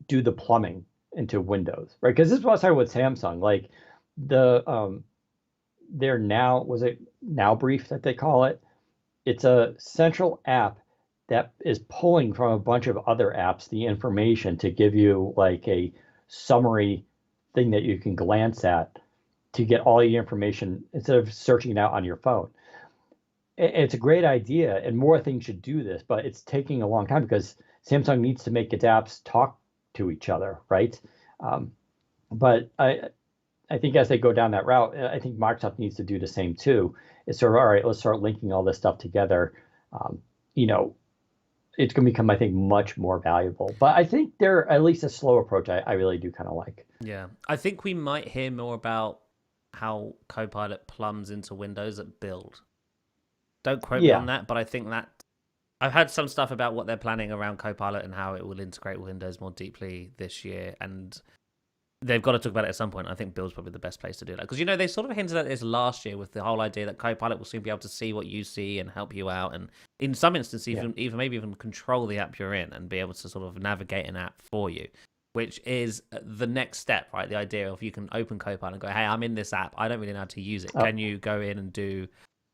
S2: the plumbing into Windows, right? Because this is what I was talking with Samsung, like the their now was it Now Brief that they call it. It's a central app that is pulling from a bunch of other apps the information to give you like a summary thing that you can glance at to get all your information instead of searching it out on your phone. It's a great idea, and more things should do this, but it's taking a long time because Samsung needs to make its apps talk to each other, right? Um, but I think as they go down that route, I think Microsoft needs to do the same too. It's sort of, all right, let's start linking all this stuff together. Um, you know, it's going to become, I think, much more valuable. But I think they're at least a slow approach. I really do kind of like.
S1: Yeah. I think we might hear more about how Copilot plumbs into Windows at build. Don't quote me on
S2: Yeah.
S1: that, but I think that I've heard some stuff about what they're planning around Copilot and how it will integrate with Windows more deeply this year. And they've got to talk about it at some point. I think Build's probably the best place to do that. Because, they sort of hinted at this last year with the whole idea that Copilot will soon be able to see what you see and help you out. And in some instances, even maybe even control the app you're in and be able to sort of navigate an app for you, which is the next step, right? The idea of you can open Copilot and go, hey, I'm in this app. I don't really know how to use it.
S2: Oh,
S1: Can you go in and do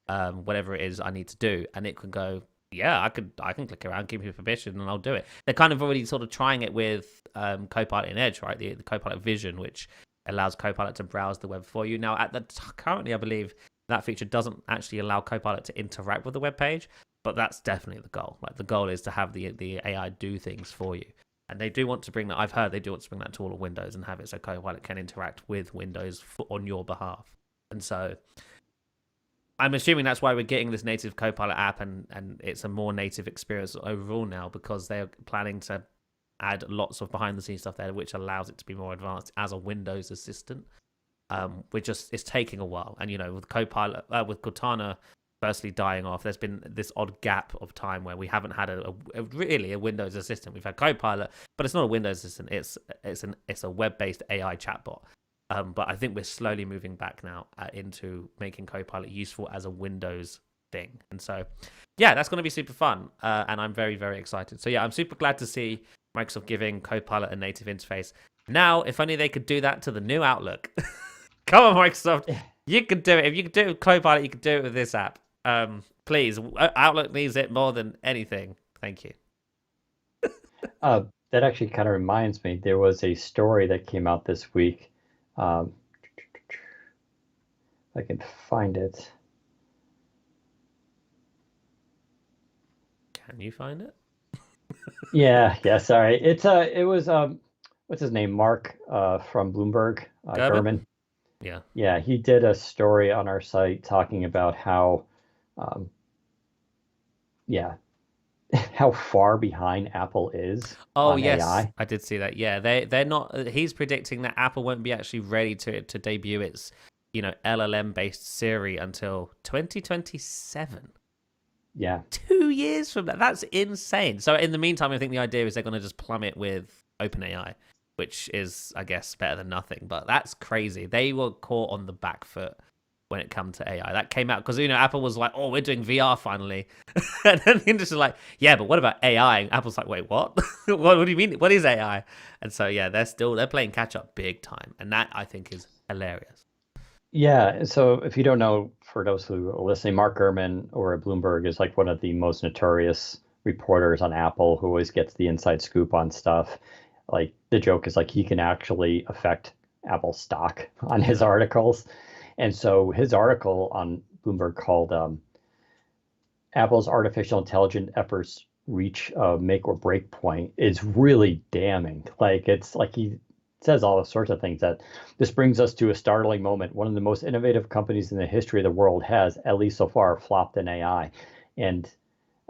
S1: whatever it is I need to do? And it can go, yeah, I can click around, give you permission, and I'll do it. They're kind of already sort of trying it with Copilot in Edge, right? The Copilot Vision, which allows Copilot to browse the web for you. Now, currently, I believe that feature doesn't actually allow Copilot to interact with the web page, but that's definitely the goal. Like the goal is to have the AI do things for you, and they do want to bring that. I've heard they do want to bring that to all of Windows and have it so Copilot can interact with Windows on your behalf, and so. I'm assuming that's why we're getting this native Copilot app, and it's a more native experience overall now because they're planning to add lots of behind the scenes stuff there, which allows it to be more advanced as a Windows assistant. It's taking a while, and with Copilot, with Cortana firstly dying off, there's been this odd gap of time where we haven't had really a Windows assistant. We've had Copilot, but it's not a Windows assistant. It's a web-based AI chatbot. But I think we're slowly moving back now into making Copilot useful as a Windows thing. And so, yeah, that's going to be super fun. And I'm very, very excited. So, yeah, I'm super glad to see Microsoft giving Copilot a native interface. Now, if only they could do that to the new Outlook. Come on, Microsoft. You can do it. If you can do it with Copilot, you can do it with this app. Please, Outlook needs it more than anything. Thank you.
S2: That actually kind of reminds me. There was a story that came out this week. If I can find it.
S1: Can you find it?
S2: Yeah, sorry. It was what's his name? Mark from Bloomberg, Gurman.
S1: Yeah.
S2: Yeah, he did a story on our site talking about how yeah, how far behind Apple is on
S1: yes,
S2: AI.
S1: I did see that. Yeah, they're not. He's predicting that Apple won't be actually ready to debut its LLM based Siri until 2027.
S2: Yeah.
S1: 2 years from that. That's insane. So in the meantime, I think the idea is they're going to just plummet with OpenAI, which is, I guess, better than nothing. But that's crazy. They were caught on the back foot when it came to AI. That came out because Apple was like, "Oh, we're doing VR finally," and then the industry's like, "Yeah, but what about AI?" And Apple's like, "Wait, what? what do you mean? What is AI?" And so yeah, they're playing catch up big time, and that I think is hilarious.
S2: Yeah. So if you don't know, for those who are listening, Mark Gurman over at Bloomberg is like one of the most notorious reporters on Apple who always gets the inside scoop on stuff. Like the joke is like he can actually affect Apple stock on his articles. And so his article on Bloomberg called Apple's artificial intelligence efforts reach a make or break point is really damning. Like it's like says all sorts of things that this brings us to a startling moment. One of the most innovative companies in the history of the world has, at least so far, flopped in AI. And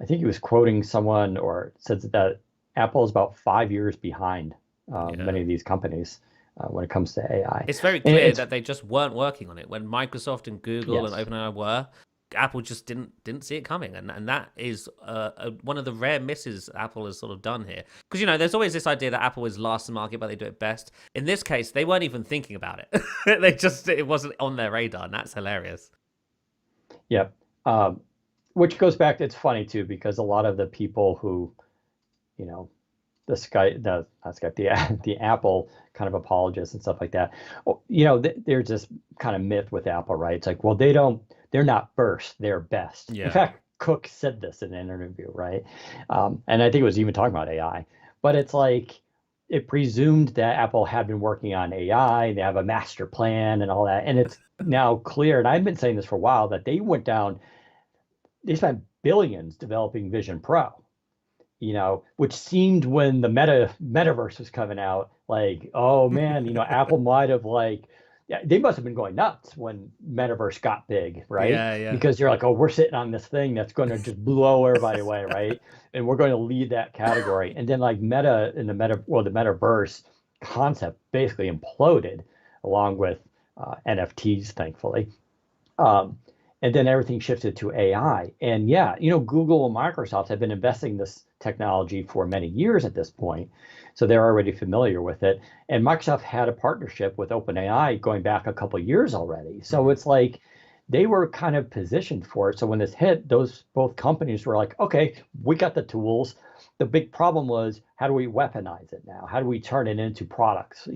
S2: I think he was quoting someone or said that Apple is about 5 years behind
S1: Yeah.
S2: many of these companies when it comes to AI.
S1: It's very
S2: And
S1: clear
S2: it's
S1: that they just weren't working on it. When Microsoft and Google and
S2: yes,
S1: OpenAI were, Apple just didn't see it coming, and that is one of the rare misses Apple has sort of done here. Because there's always this idea that Apple is last to market, but they do it best. In this case, they weren't even thinking about it. It wasn't on their radar, and that's hilarious.
S2: yep. Um, which goes back. It's funny too because a lot of the people who, you know, the Sky, the not Skype, the Apple kind of apologists and stuff like that. There's this kind of myth with Apple, right? It's like, well, they're not first, they're best. In
S1: Yeah.
S2: fact, Cook said this in an interview, right? And I think it was even talking about AI, but it's like it presumed that Apple had been working on AI, they have a master plan and all that, and it's now clear, and I've been saying this for a while, that they spent billions developing Vision Pro, which seemed when the metaverse was coming out, like, oh man, Apple might have yeah, they must have been going nuts when metaverse got big, right?
S1: Yeah, yeah.
S2: Because they're like, oh, we're sitting on this thing that's going to just blow everybody away, right? And we're going to lead that category. And then like the metaverse concept basically imploded along with NFTs, thankfully. Um, and then everything shifted to AI. And yeah, Google and Microsoft have been investing in this technology for many years at this point. So they're already familiar with it. And Microsoft had a partnership with OpenAI going back a couple of years already. So it's like they were kind of positioned for it. So when this hit, those both companies were like, okay, we got the tools. The big problem was, how do we weaponize it now? How do we turn it into products?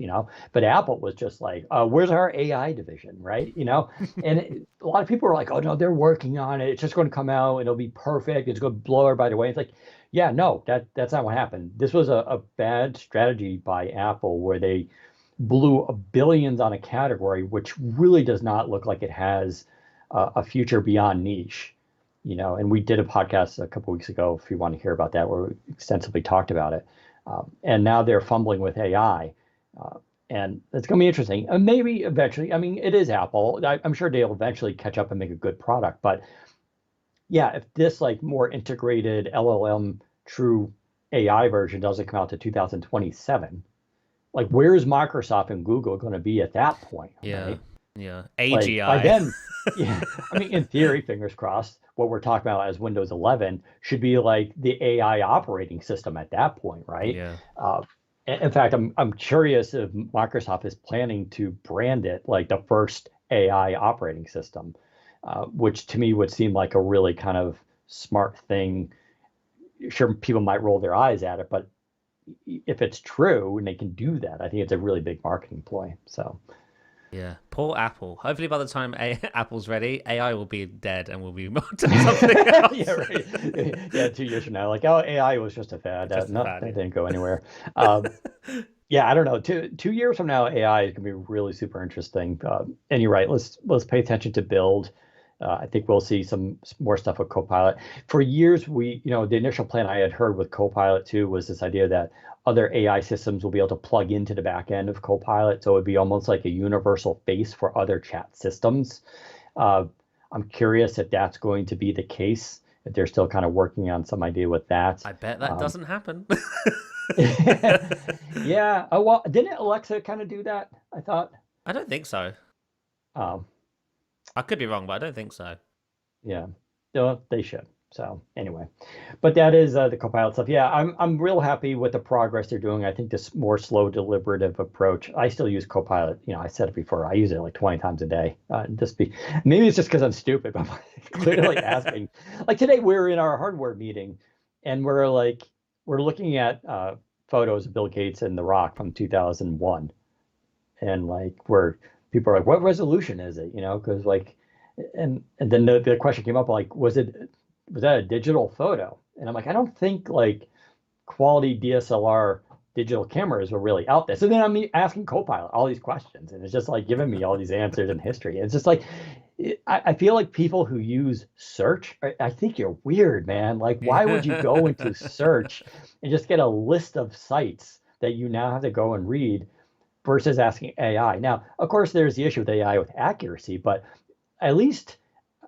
S2: But Apple was just like, where's our AI division, right? And a lot of people were like, oh no, they're working on it. It's just going to come out. It'll be perfect. It's going to blow everybody away. It's like, yeah, no, that's not what happened. This was a bad strategy by Apple where they blew billions on a category, which really does not look like it has a future beyond niche. And we did a podcast a couple weeks ago, if you want to hear about that, where we extensively talked about it. And now they're fumbling with AI. And it's going to be interesting. And maybe eventually, I mean, it is Apple. I'm sure they'll eventually catch up and make a good product. But yeah, if this like more integrated LLM true AI version doesn't come out to 2027, like where's Microsoft and Google going to be at that point,
S1: Yeah.
S2: right?
S1: Yeah.
S2: Like by
S1: AGI.
S2: then, yeah, I mean, in theory, fingers crossed, what we're talking about as Windows 11 should be like the AI operating system at that point, right?
S1: Yeah.
S2: In fact, I'm curious if Microsoft is planning to brand it like the first AI operating system, which to me would seem like a really kind of smart thing. Sure, people might roll their eyes at it, but if it's true and they can do that, I think it's a really big marketing ploy. So.
S1: Yeah, poor Apple. Hopefully, by the time Apple's ready, AI will be dead and we'll be on to something else.
S2: Yeah, right. Yeah, 2 years from now, like, oh, AI was just a fad.
S1: Just a
S2: No,
S1: fad,
S2: that
S1: yeah.
S2: didn't go anywhere. Yeah, I don't know. Two years from now, AI is gonna be really super interesting. And you're right. Let's pay attention to build. I think we'll see some more stuff with Copilot. For years, the initial plan I had heard with Copilot too was this idea that other AI systems will be able to plug into the back end of Copilot, so it would be almost like a universal face for other chat systems. Uh, I'm curious if that's going to be the case, if they're still kind of working on some idea with that.
S1: I bet that doesn't happen.
S2: Yeah. Oh, well, didn't Alexa kind of do that? I thought.
S1: I don't think so.
S2: Um,
S1: I could be wrong, but I don't think so.
S2: yeah. No, they should. So anyway, but that is the Copilot stuff. Yeah, I'm real happy with the progress they're doing. I think this more slow, deliberative approach. I still use Copilot. I said it before. I use it like 20 times a day. Maybe it's just because I'm stupid, but I'm clearly asking. Like today, we're in our hardware meeting, and we're looking at photos of Bill Gates and The Rock from 2001, and like where people are like, what resolution is it? Because like, and then the question came up like, was that a digital photo? And I'm like, I don't think like quality DSLR digital cameras were really out there. So then I'm asking Copilot all these questions, and it's just like giving me all these answers in history. It's just like, I feel like people who use search, I think you're weird, man. Like, why would you go into search and just get a list of sites that you now have to go and read? versus asking AI. Now, of course, there's the issue with AI with accuracy, but at least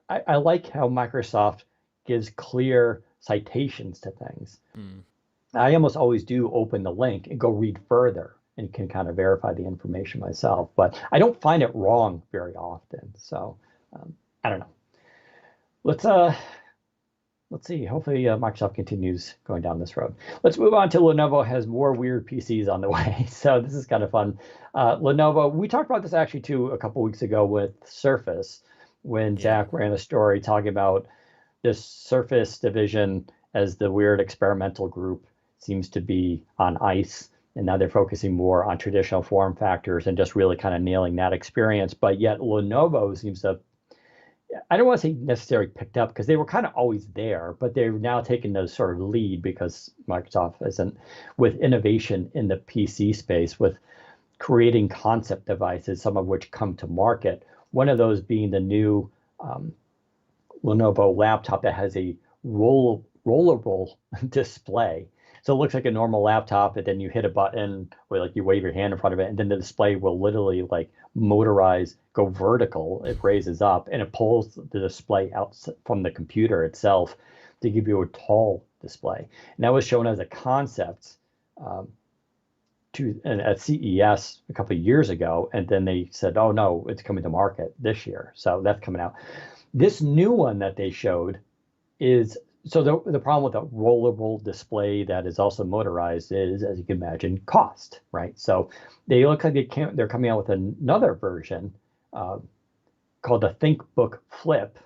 S2: I like how Microsoft gives clear citations to things.
S1: Mm.
S2: I almost always do open the link and go read further and can kind of verify the information myself, but I don't find it wrong very often. So I don't know. Let's let's see. Hopefully, Microsoft continues going down this road. Let's move on to Lenovo has more weird PCs on the way. So this is kind of fun. Lenovo, we talked about this actually too a couple weeks ago with Surface when Zac ran a story talking about this Surface division as the weird experimental group seems to be on ice. And now they're focusing more on traditional form factors and just really kind of nailing that experience. But yet Lenovo seems to, I don't want to say necessarily picked up because they were kind of always there, but they've now taken those sort of lead because Microsoft isn't with innovation in the PC space with creating concept devices, some of which come to market. One of those being the new Lenovo laptop that has a rollable display. So it looks like a normal laptop, and then you hit a button where like you wave your hand in front of it, and then the display will literally like motorize, go vertical. It raises up and it pulls the display out from the computer itself to give you a tall display. And that was shown as a concept at CES a couple of years ago, and then they said, "Oh no, it's coming to market this year." So that's coming out. This new one that they showed is so the problem with a rollable display that is also motorized is, as you can imagine, cost, right? So they look like they're coming out with another version called the ThinkBook Flip.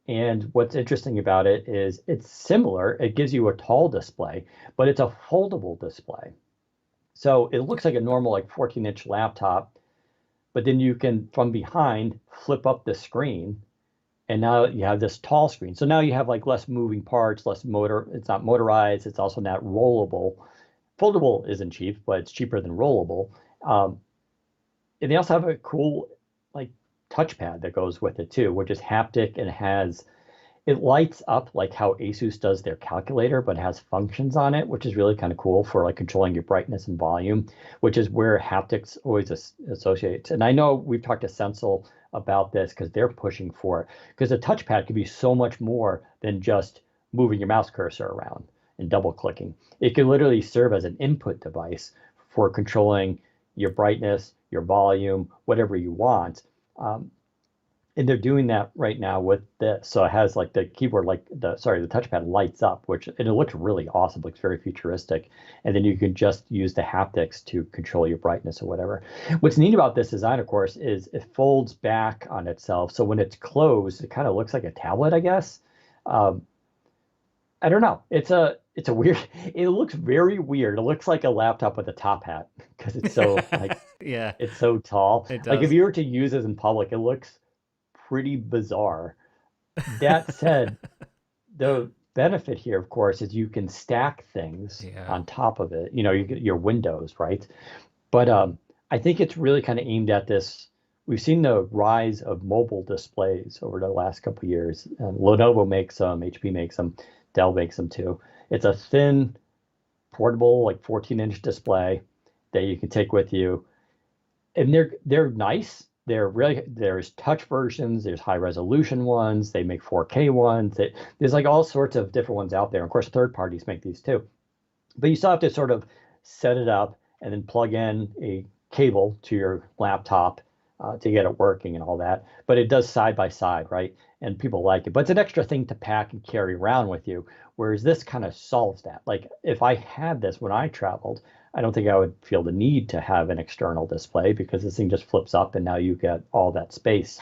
S2: And what's interesting about it is it's similar. It gives you a tall display, but it's a foldable display. So it looks like a normal like 14-inch laptop, but then you can, from behind, flip up the screen. And now you have this tall screen. So now you have like less moving parts, less motor. It's not motorized. It's also not rollable. Foldable isn't cheap, but it's cheaper than rollable. And they also have a cool like touchpad that goes with it too, which is haptic and it lights up like how Asus does their calculator, but it has functions on it, which is really kind of cool for like controlling your brightness and volume, which is where haptics always associates. And I know we've talked to Sensel about this because they're pushing for it, because the touchpad could be so much more than just moving your mouse cursor around and double clicking. It can literally serve as an input device for controlling your brightness, your volume, whatever you want. And they're doing that right now with this. So it has like the keyboard, the touchpad lights up, and it looks really awesome. It looks very futuristic. And then you can just use the haptics to control your brightness or whatever. What's neat about this design, of course, is it folds back on itself. So when it's closed, it kind of looks like a tablet, I guess. I don't know. It's a weird, it looks very weird. It looks like a laptop with a top hat because it's so like,
S1: yeah,
S2: it's so tall.
S1: it
S2: Like if
S1: does.
S2: you were to use this in public, it looks pretty bizarre. That said, the benefit here, of course, is you can stack things
S1: Yeah.
S2: on top of it. You know, you get your windows, right? But I think it's really kind of aimed at this. We've seen the rise of mobile displays over the last couple of years. Lenovo makes them, HP makes them, Dell makes them too. It's a thin, portable, like 14-inch display that you can take with you, and they're nice. There's touch versions, there's high resolution ones, they make 4K ones. There's like all sorts of different ones out there. Of course, third parties make these too. But you still have to sort of set it up and then plug in a cable to your laptop to get it working and all that. But it does side by side, right? And people like it. But it's an extra thing to pack and carry around with you. Whereas this kind of solves that. Like if I had this when I traveled, I don't think I would feel the need to have an external display because this thing just flips up and now you get all that space.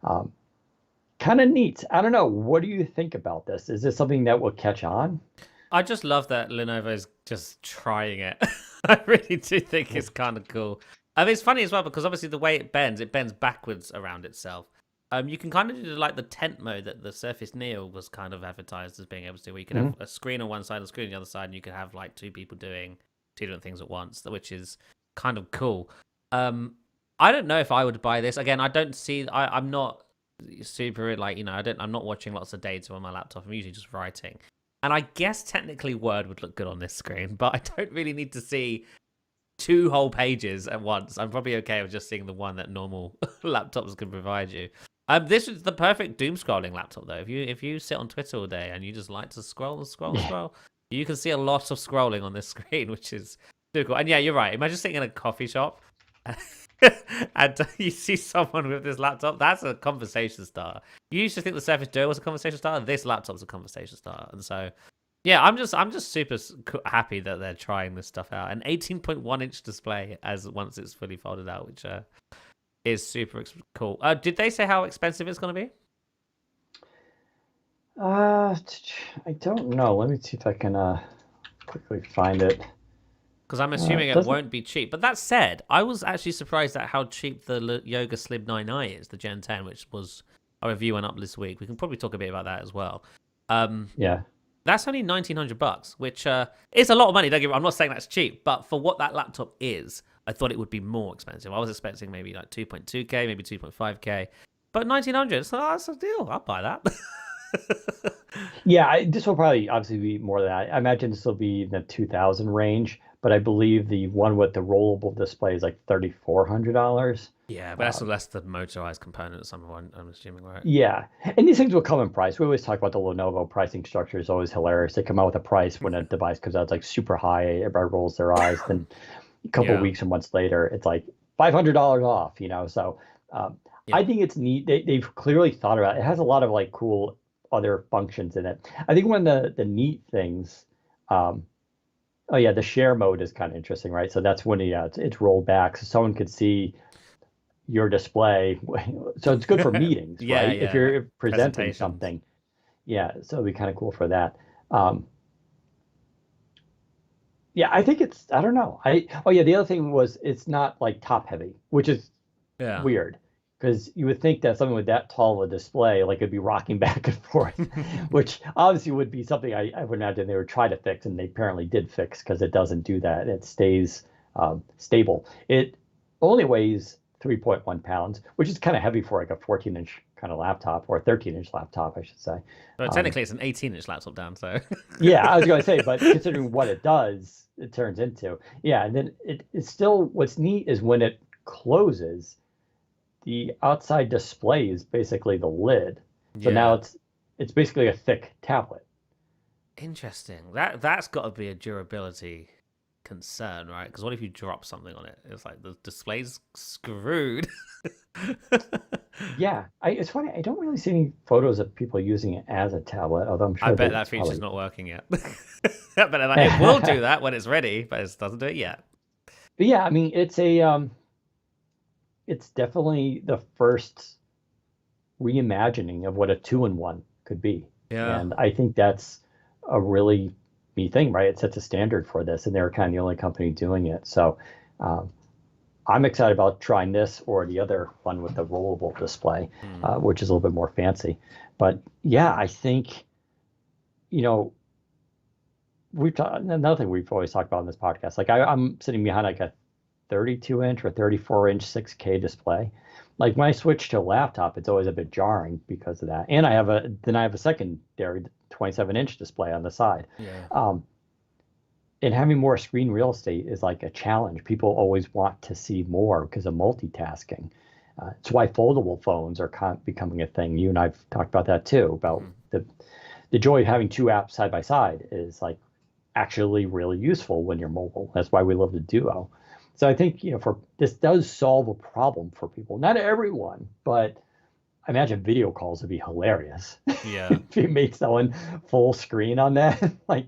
S2: Kind of neat. I don't know. What do you think about this? Is this something that will catch on?
S1: I just love that Lenovo's just trying it. I really do think it's kind of cool. I mean, it's funny as well because obviously the way it bends backwards around itself. You can kind of do like the tent mode that the Surface Neo was kind of advertised as being able to do, where you could have a screen on one side and a screen on the other side, and you could have like two people doing two different things at once, which is kind of cool. I don't know if I would buy this. Again, I don't see. I'm not super like I'm not watching lots of data on my laptop. I'm usually just writing, and I guess technically Word would look good on this screen, but I don't really need to see 2 whole pages at once, I'm probably okay with just seeing the one that normal laptops can provide you. This is the perfect doom scrolling laptop though. If you sit on Twitter all day and you just like to scroll and scroll and scroll, you can see a lot of scrolling on this screen, which is super cool. And yeah, you're right. Imagine sitting in a coffee shop and you see someone with this laptop. That's a conversation starter. You used to think the Surface Duo was a conversation starter. This laptop's a conversation starter, and so yeah, I'm just super happy that they're trying this stuff out. An 18.1-inch display as once it's fully folded out, which is super cool. Did they say how expensive it's going to be?
S2: I don't know. Let me see if I can quickly find it.
S1: Because I'm assuming it won't be cheap. But that said, I was actually surprised at how cheap the Yoga Slim 9i is, the Gen 10, which was a review went up this week. We can probably talk a bit about that as well.
S2: Yeah.
S1: That's only $1,900, which is a lot of money. Don't get me wrong, I'm not saying that's cheap, but for what that laptop is, I thought it would be more expensive. I was expecting maybe like 2.2K, maybe 2.5K, but $1,900. So that's a deal. I'll buy that.
S2: Yeah, this will probably obviously be more than that. I imagine this will be in the 2000 range, but I believe the one with the rollable display is like $3,400.
S1: Yeah, but that's the motorized component. Someone, I'm assuming, right?
S2: Yeah, and these things will come in price. We always talk about the Lenovo pricing structure is always hilarious. They come out with a price when a device comes out, it's like super high. Everybody rolls their eyes. Then a couple of weeks or months later, it's like $500 off. So I think it's neat. They've clearly thought about it. It has a lot of like cool other functions in it. I think one of the neat things. Oh yeah, the share mode is kind of interesting, right? So that's when it's rolled back, so someone could see your display. So it's good for meetings, right?
S1: Yeah.
S2: If you're presenting something, yeah. So it'd be kind of cool for that. Yeah, I think it's. I don't know. The other thing was it's not like top heavy, which is weird. Because you would think that something with that tall of a display, like it'd be rocking back and forth, which obviously would be something I would imagine they would try to fix, and they apparently did fix because it doesn't do that. It stays stable. It only weighs 3.1 pounds, which is kind of heavy for like a 14-inch kind of laptop, or a 13-inch laptop, I should say.
S1: Well, technically, it's an 18-inch laptop down, so.
S2: Yeah, I was going to say, but considering what it does, it turns into. Yeah, and then it's still, what's neat is when it closes, the outside display is basically the lid. So now it's basically a thick tablet.
S1: Interesting. That's got to be a durability concern, right? Because what if you drop something on it? It's like the display's screwed.
S2: Yeah, it's funny. I don't really see any photos of people using it as a tablet, although I'm sure.
S1: I bet that feature's not working yet. But it will do that when it's ready, but it doesn't do it yet.
S2: But yeah, I mean, it's definitely the first reimagining of what a 2-in-1 could be.
S1: Yeah.
S2: And I think that's a really neat thing, right? It sets a standard for this, and they're kind of the only company doing it. So I'm excited about trying this or the other one with the rollable display, which is a little bit more fancy. But yeah, I think, another thing we've always talked about in this podcast, like I'm sitting behind like a 32-inch or 34-inch 6K display. Like when I switch to a laptop, it's always a bit jarring because of that. And I have a secondary 27-inch display on the side.
S1: Yeah.
S2: And having more screen real estate is like a challenge. People always want to see more because of multitasking. It's why foldable phones are becoming a thing. You and I've talked about that too, about the joy of having 2 apps side by side is like actually really useful when you're mobile. That's why we love the Duo. So I think, this does solve a problem for people. Not everyone, but I imagine video calls would be hilarious.
S1: Yeah.
S2: If you made someone full screen on that, like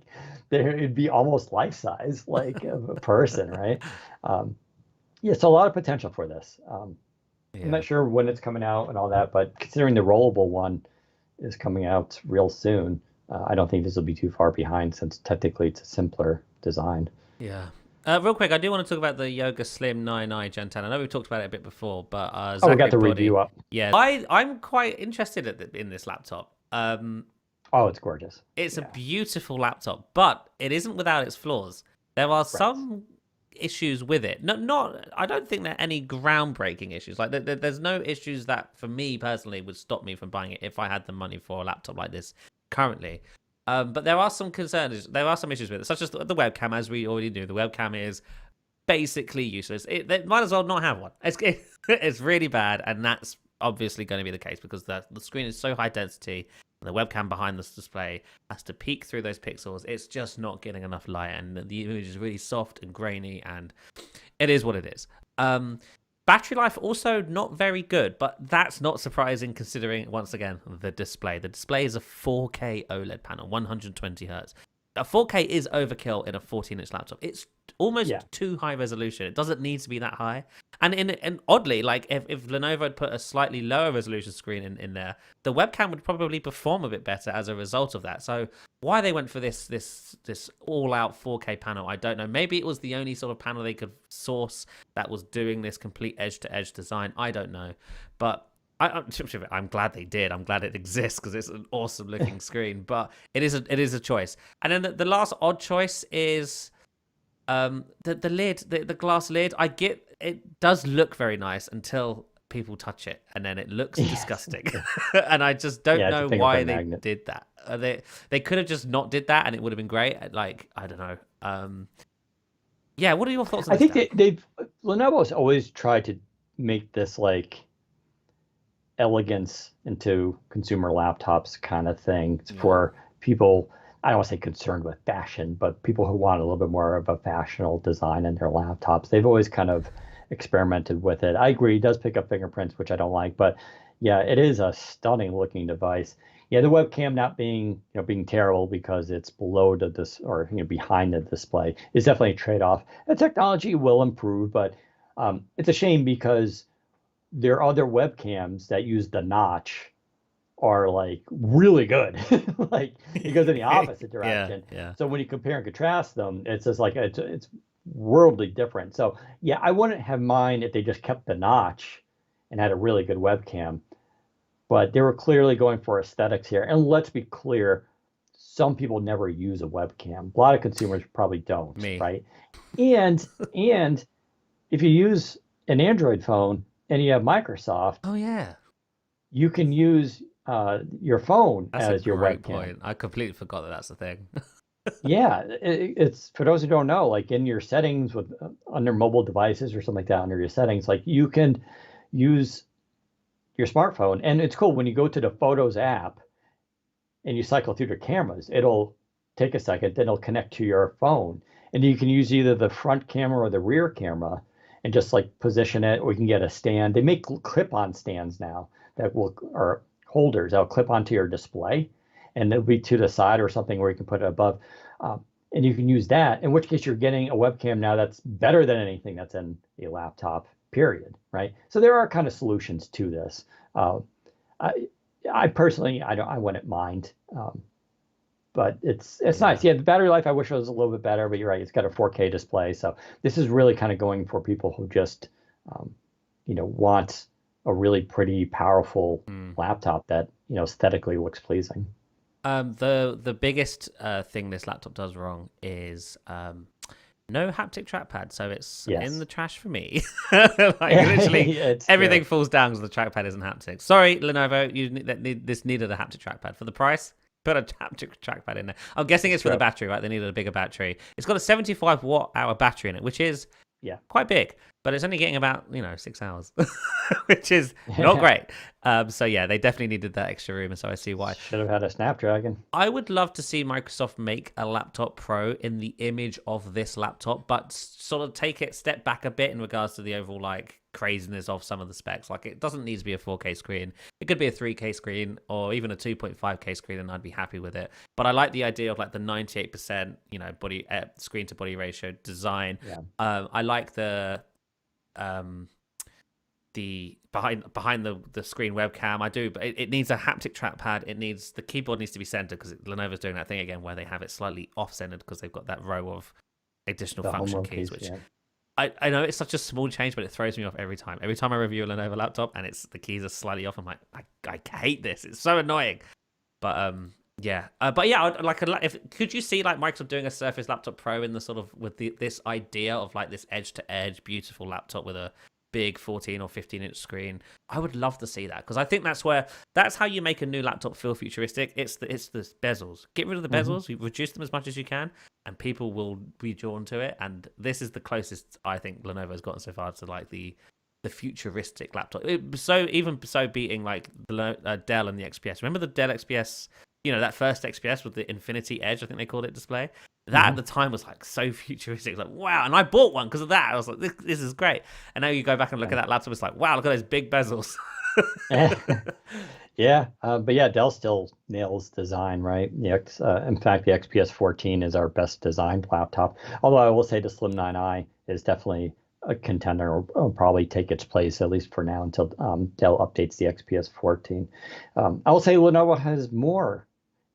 S2: it'd be almost life size, like of a person, right? So a lot of potential for this. I'm not sure when it's coming out and all that, but considering the rollable one is coming out real soon, I don't think this will be too far behind since technically it's a simpler design.
S1: Yeah. Real quick, I do want to talk about the Yoga Slim 9i Gen 10. I know we've talked about it a bit before, but
S2: we got the review up.
S1: Yeah, I'm quite interested in this laptop.
S2: It's gorgeous.
S1: It's a beautiful laptop, but it isn't without its flaws. There are some issues with it. I don't think there are any groundbreaking issues. Like there's no issues that, for me personally, would stop me from buying it if I had the money for a laptop like this currently. But there are some concerns. There are some issues with it, such as the webcam, as we already knew. The webcam is basically useless. They might as well not have one. It's really bad, and that's obviously going to be the case because the screen is so high density. The webcam behind this display has to peek through those pixels. It's just not getting enough light, and the image is really soft and grainy, and it is what it is. Battery life also not very good, but that's not surprising considering, once again, the display. The display is a 4K OLED panel, 120 Hz. A 4K is overkill in a 14-inch laptop. It's almost too high resolution. It doesn't need to be that high. And oddly, like if Lenovo had put a slightly lower resolution screen in there, the webcam would probably perform a bit better as a result of that. So why they went for this all-out 4K panel, I don't know. Maybe it was the only sort of panel they could source that was doing this complete edge-to-edge design. I don't know. But I'm glad they did. I'm glad it exists because it's an awesome looking screen. But it is a choice. And then the last odd choice is the lid, the glass lid. I get it does look very nice until people touch it, and then it looks disgusting. And I just don't know why they did that. They could have just not did that, and it would have been great. Like, I don't know. Yeah, what are your thoughts on this?
S2: I think Lenovo's always tried to make this like elegance into consumer laptops kind of thing for people. I don't want to say concerned with fashion, but people who want a little bit more of a fashionable design in their laptops. They've always kind of experimented with it. I agree, it does pick up fingerprints, which I don't like, but yeah, it is a stunning looking device. Yeah, the webcam not being terrible because it's below or behind the display is definitely a trade-off. The technology will improve, but it's a shame because there are other webcams that use the notch are like really good. Like it goes in the opposite direction.
S1: Yeah.
S2: So when you compare and contrast them, it's just like it's worldly different. So yeah, I wouldn't have mind if they just kept the notch and had a really good webcam. But they were clearly going for aesthetics here. And let's be clear, some people never use a webcam. A lot of consumers probably don't, right? And if you use an Android phone and you have Microsoft, you can use your phone as your webcam.
S1: Point. I completely forgot that that's the thing.
S2: Yeah, it's for those who don't know, like in your settings with under mobile devices or something like that, under your settings, like you can use your smartphone, and it's cool when you go to the Photos app and you cycle through the cameras. It'll take a second, then it'll connect to your phone, and you can use either the front camera or the rear camera and just like position it, or you can get a stand. They make clip-on stands now or holders that'll clip onto your display, and they'll be to the side or something where you can put it above, and you can use that. In which case, you're getting a webcam now that's better than anything that's in a laptop. Period. Right. So there are kind of solutions to this. I personally, I wouldn't mind, but it's nice. Yeah, the battery life I wish was a little bit better, but you're right. It's got a 4K display, so this is really kind of going for people who just, want a really pretty powerful laptop that aesthetically looks pleasing.
S1: The biggest thing this laptop does wrong is no haptic trackpad, so it's in the trash for me. Like literally, everything falls down because the trackpad isn't haptic. Sorry, Lenovo, this needed a haptic trackpad for the price. Put a haptic trackpad in there. I'm guessing it's for the battery, right? They needed a bigger battery. It's got a 75 watt-hour battery in it, which is quite big, but it's only getting about 6 hours, which is not great. So yeah, they definitely needed that extra room, and so I see why.
S2: Should have had a Snapdragon.
S1: I would love to see Microsoft make a laptop Pro in the image of this laptop, but sort of take it step back a bit in regards to the overall like craziness of some of the specs. Like it doesn't need to be a 4K screen. It could be a 3K screen or even a 2.5K screen, and I'd be happy with it. But I like the idea of like the 98% body screen to body ratio design. I like the behind the screen webcam. I do, but it needs a haptic trackpad. The keyboard needs to be centered because Lenovo's doing that thing again where they have it slightly off-centered because they've got that row of additional function keys, which I know it's such a small change, but it throws me off every time. Every time I review a Lenovo laptop and the keys are slightly off, I'm like, I hate this. It's so annoying. But could you see like Microsoft doing a Surface Laptop Pro in the sort of with this idea of like this edge to edge beautiful laptop with a big 14 or 15-inch screen. I would love to see that, because I think that's how you make a new laptop feel futuristic. It's the bezels. Get rid of the bezels, you reduce them as much as you can, and people will be drawn to it. And this is the closest I think Lenovo's gotten so far to like the futuristic laptop. Even so beating like the Dell and the XPS. Remember the Dell XPS, that first XPS with the Infinity Edge, I think they called it, display? That at the time was like so futuristic. Like, wow. And I bought one because of that. I was like, this is great. And now you go back and look at that laptop, it's like, wow, look at those big bezels.
S2: Yeah, but yeah, Dell still nails design, right? In fact, the XPS 14 is our best designed laptop. Although I will say the Slim 9i is definitely a contender, or will probably take its place, at least for now, until Dell updates the XPS 14. I will say Lenovo has more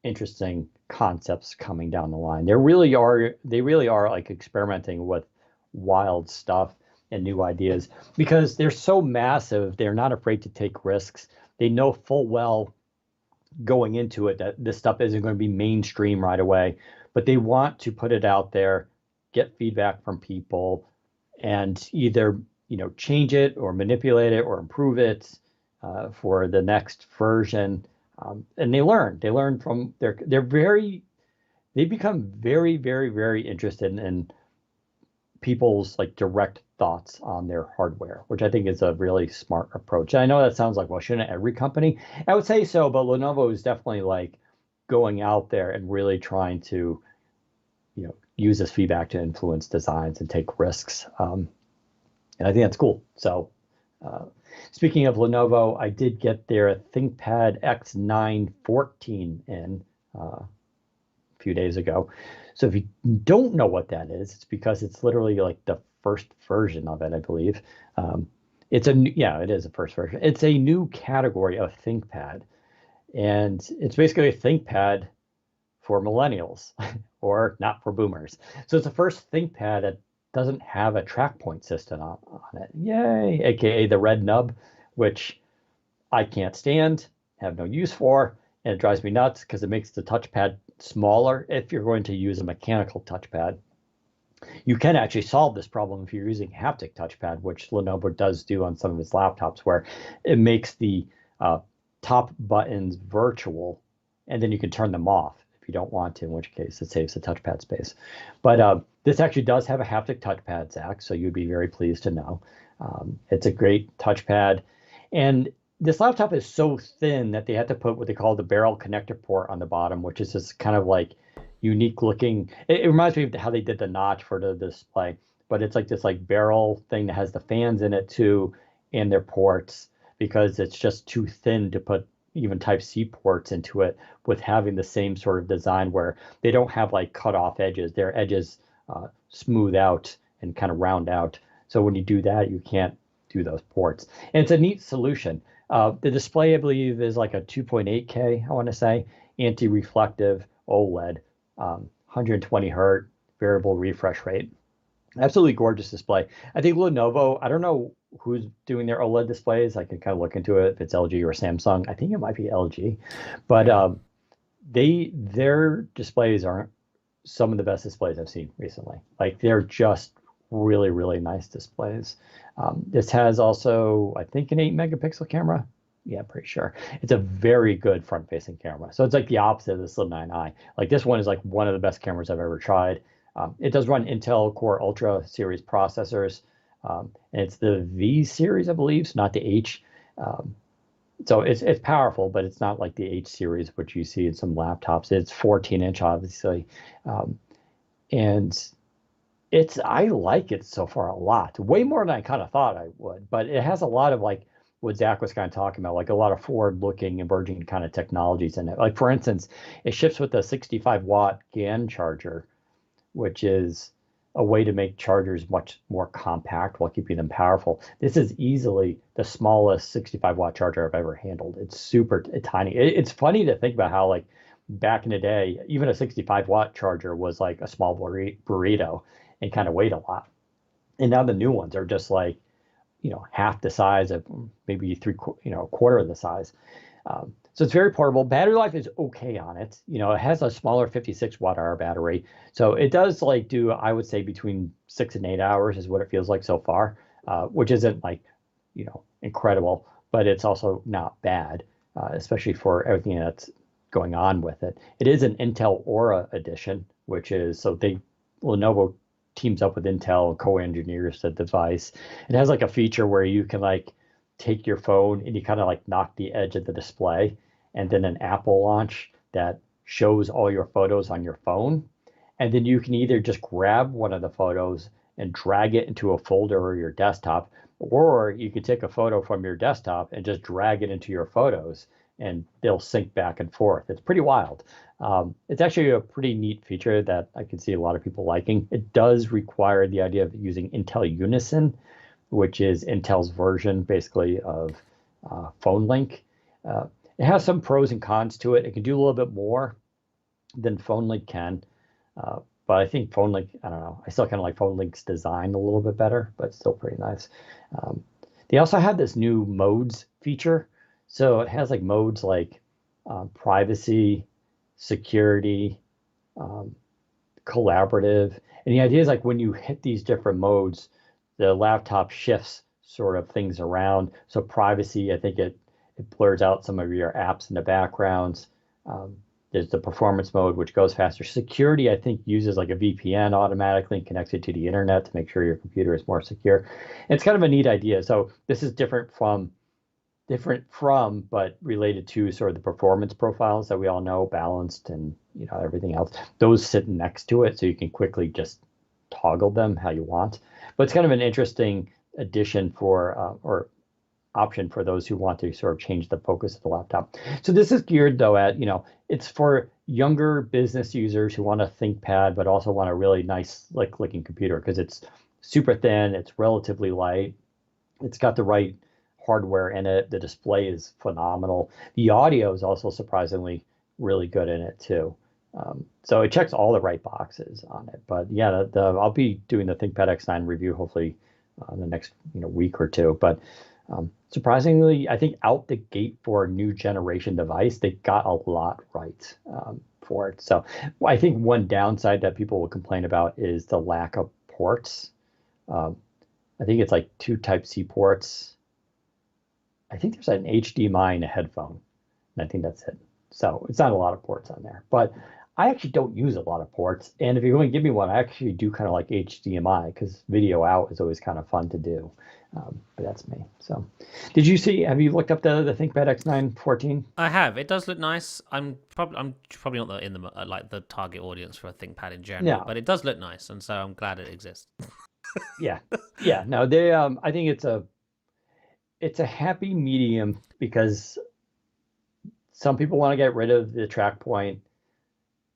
S2: interesting concepts coming down the line. They really are like experimenting with wild stuff and new ideas, because they're so massive. They're not afraid to take risks. They know full well going into it that this stuff isn't going to be mainstream right away, but they want to put it out there, get feedback from people, and either change it or manipulate it or improve it for the next version. And they learn from they become very, very, very interested in people's like direct thoughts on their hardware, which I think is a really smart approach. And I know that sounds like, well, shouldn't every company? I would say so, but Lenovo is definitely like going out there and really trying to, use this feedback to influence designs and take risks. And I think that's cool. So speaking of Lenovo, I did get their ThinkPad X14 in a few days ago. So if you don't know what that is, it's because it's literally like the first version of it, I believe. It is a first version. It's a new category of ThinkPad, and it's basically a ThinkPad for millennials or not for boomers. So it's the first ThinkPad that doesn't have a track point system on it. Yay! AKA the red nub, which I can't stand, have no use for, and it drives me nuts because it makes the touchpad smaller if you're going to use a mechanical touchpad. You can actually solve this problem if you're using haptic touchpad, which Lenovo does do on some of its laptops, where it makes the top buttons virtual, and then you can turn them off if you don't want to, in which case it saves the touchpad space. But this actually does have a haptic touchpad, Zach, so you'd be very pleased to know. It's a great touchpad. And this laptop is so thin that they had to put what they call the barrel connector port on the bottom, which is this kind of like unique looking. It reminds me of how they did the notch for the display, but it's like this like barrel thing that has the fans in it too, and their ports, because it's just too thin to put even Type-C ports into it, with having the same sort of design where they don't have like cut off edges. Their edges smooth out and kind of round out. So when you do that, you can't do those ports. And it's a neat solution. The display, I believe, is like a 2.8K, I want to say, anti-reflective OLED, 120 hertz, variable refresh rate. Absolutely gorgeous display. I think Lenovo, I don't know who's doing their OLED displays. I can kind of look into it if it's LG or Samsung. I think it might be LG. But their displays aren't some of the best displays I've seen recently. Like, they're just really, really nice displays. This has also, I think, an 8 megapixel camera. Yeah, pretty sure. It's a very good front-facing camera. So it's like the opposite of the Slim 9i. Like, this one is like one of the best cameras I've ever tried. It does run Intel Core Ultra series processors. And it's the V series, I believe, so not the H. So it's powerful, but it's not like the H series, which you see in some laptops. It's 14-inch, obviously. And I like it so far a lot, way more than I kind of thought I would. But it has a lot of like what Zach was kind of talking about, like a lot of forward-looking, emerging kind of technologies in it. Like, for instance, it ships with a 65-watt GAN charger, which is a way to make chargers much more compact while keeping them powerful. This is easily the smallest 65-watt charger I've ever handled. It's super tiny. It's funny to think about how, like, back in the day, even a 65-watt charger was like a small burrito and kind of weighed a lot. And now the new ones are just like, half the size of, maybe a quarter of the size. So it's very portable. Battery life is okay on it. It has a smaller 56 watt hour battery. So it does like do, I would say, between 6 and 8 hours is what it feels like so far. which isn't like, incredible, but it's also not bad, especially for everything that's going on with it. It is an Intel Aura edition, which is Lenovo teams up with Intel and co-engineers the device. It has like a feature where you can like take your phone and you kind of like knock the edge of the display, and then an Apple launch that shows all your photos on your phone. And then you can either just grab one of the photos and drag it into a folder or your desktop, or you can take a photo from your desktop and just drag it into your photos, and they'll sync back and forth. It's pretty wild. It's actually a pretty neat feature that I can see a lot of people liking. It does require the idea of using Intel Unison, which is Intel's version basically of PhoneLink. It has some pros and cons to it. It can do a little bit more than PhoneLink can. But I think PhoneLink, I don't know, I still kind of like PhoneLink's design a little bit better, but still pretty nice. They also have this new modes feature. So it has like modes like privacy, security, collaborative. And the idea is like when you hit these different modes, the laptop shifts sort of things around. So privacy, I think it blurs out some of your apps in the backgrounds. There's the performance mode, which goes faster. Security, I think, uses like a VPN automatically and connects it to the internet to make sure your computer is more secure. And it's kind of a neat idea. So this is different from, but related to sort of the performance profiles that we all know, balanced and everything else. Those sit next to it, so you can quickly just toggle them how you want. But it's kind of an interesting addition for or option for those who want to sort of change the focus of the laptop. So this is geared though at, it's for younger business users who want a ThinkPad, but also want a really nice, like looking computer, because it's super thin, it's relatively light, it's got the right hardware in it, the display is phenomenal. The audio is also surprisingly really good in it too. So it checks all the right boxes on it. But yeah, I'll be doing the ThinkPad X9 review hopefully in the next week or two. But surprisingly, I think out the gate for a new generation device, they got a lot right for it. So I think one downside that people will complain about is the lack of ports. I think it's like 2 Type-C ports. I think there's an HDMI and a headphone, and I think that's it. So it's not a lot of ports on there. But I actually don't use a lot of ports. And if you're going to give me one, I actually do kind of like HDMI, because video out is always kind of fun to do. But that's me. So have you looked up the ThinkPad X9 14?
S1: I have. It does look nice. I'm probably not in the like the target audience for a ThinkPad in general, but it does look nice, and so I'm glad it exists.
S2: Yeah. No, they I think it's a happy medium, because some people want to get rid of the track point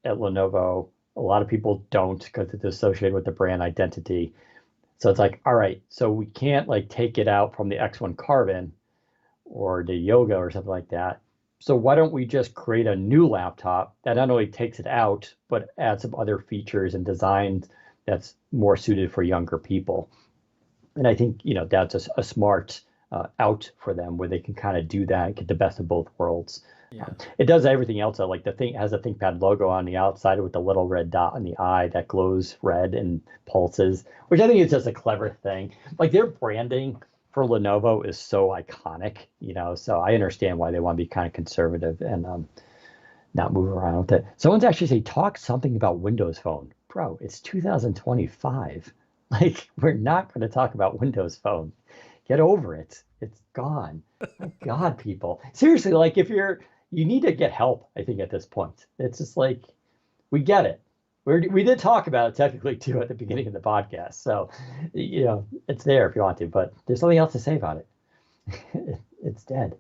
S2: at Lenovo. A lot of people don't, because it's associated with the brand identity. So it's like, all right, so we can't like take it out from the X1 Carbon or the Yoga or something like that. So why don't we just create a new laptop that not only takes it out, but adds some other features and designs that's more suited for younger people? And I think, that's a smart out for them, where they can kind of do that and get the best of both worlds. Yeah. It does everything else. Like the thing has a ThinkPad logo on the outside with the little red dot on the eye that glows red and pulses, which I think is just a clever thing. Like their branding for Lenovo is so iconic, so I understand why they want to be kind of conservative and not move around with it. Someone's actually talk something about Windows Phone. Bro, it's 2025. Like, we're not going to talk about Windows Phone. Get over it. It's gone. My God, people. Seriously, like if you need to get help, I think, at this point. It's just like, we get it. We did talk about it technically too at the beginning of the podcast. So, it's there if you want to, but there's something else to say about it. It's dead.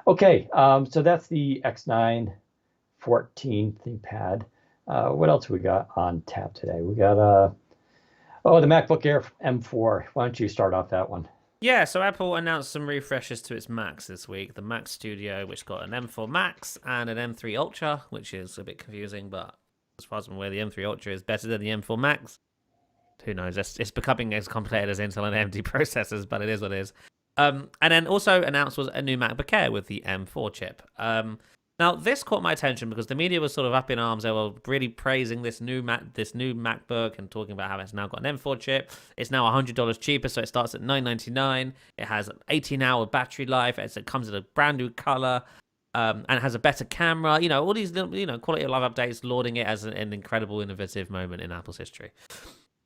S2: Okay, so that's the X9 14 ThinkPad. What else we got on tap today? We got the MacBook Air M4. Why don't you start off that one?
S1: Yeah, so Apple announced some refreshes to its Macs this week. The Mac Studio, which got an M4 Max and an M3 Ultra, which is a bit confusing, but as far as I'm aware, the M3 Ultra is better than the M4 Max. Who knows? It's becoming as complicated as Intel and AMD processors, but it is what it is. And then also announced was a new MacBook Air with the M4 chip. Now, this caught my attention because the media was sort of up in arms. They were really praising this new MacBook and talking about how it's now got an M4 chip. It's now $100 cheaper, so it starts at $999. It has an 18-hour battery life. It comes in a brand new color, and has a better camera. All these quality of life updates, lauding it as an incredible, innovative moment in Apple's history.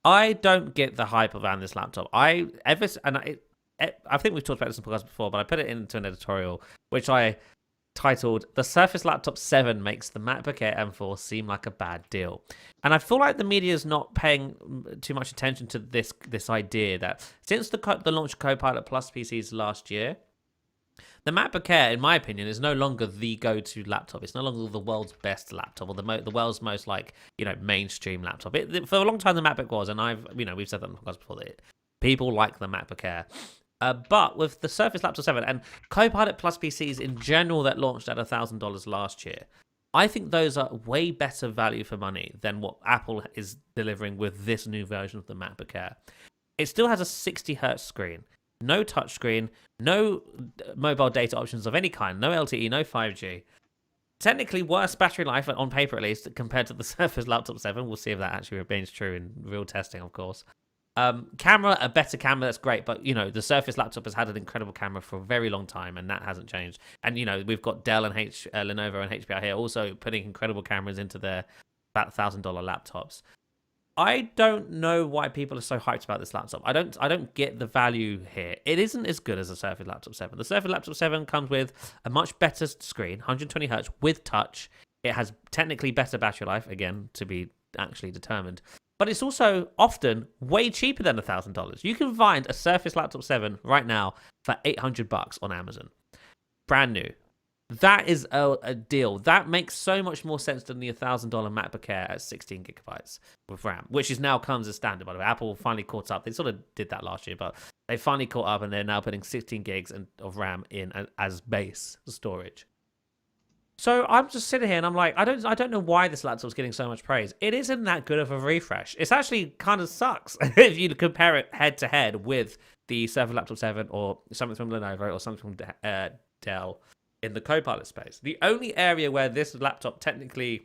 S1: I don't get the hype around this laptop. I think we've talked about this in podcasts before, but I put it into an editorial which I titled "The Surface Laptop 7 makes the MacBook Air M4 seem like a bad deal." And I feel like the media is not paying too much attention to this idea that since the launch of Copilot Plus PCs last year, the MacBook Air, in my opinion, is no longer the go-to laptop. It's no longer the world's best laptop or the world's most mainstream laptop. For a long time, the MacBook was, and we've said that in the podcast before, that people like the MacBook Air. But with the Surface Laptop 7 and Copilot Plus PCs in general that launched at $1,000 last year, I think those are way better value for money than what Apple is delivering with this new version of the MacBook Air. It still has a 60Hz screen, no touchscreen, no mobile data options of any kind, no LTE, no 5G. Technically worse battery life, on paper at least, compared to the Surface Laptop 7. We'll see if that actually remains true in real testing, of course. Camera, a better camera, that's great, but the Surface laptop has had an incredible camera for a very long time, and that hasn't changed. And we've got Dell and Lenovo and HP out here also putting incredible cameras into their about $1,000 laptops. I don't know why people are so hyped about this laptop. I don't get the value here. It isn't as good as the Surface Laptop 7. The Surface Laptop 7 comes with a much better screen, 120Hz with touch. It has technically better battery life, again, to be actually determined. But it's also often way cheaper than $1,000. You can find a Surface Laptop 7 right now for $800 on Amazon. Brand new. That is a deal. That makes so much more sense than the $1,000 MacBook Air at 16 gigabytes with RAM, which is now comes as standard, by the way. Apple finally caught up. They sort of did that last year, but they finally caught up, and they're now putting 16 gigs of RAM in as base storage. So I'm just sitting here and I'm like, I don't know why this laptop's getting so much praise. It isn't that good of a refresh. It's actually kind of sucks if you compare it head to head with the Surface Laptop 7 or something from Lenovo or something from Dell in the Copilot space. The only area where this laptop technically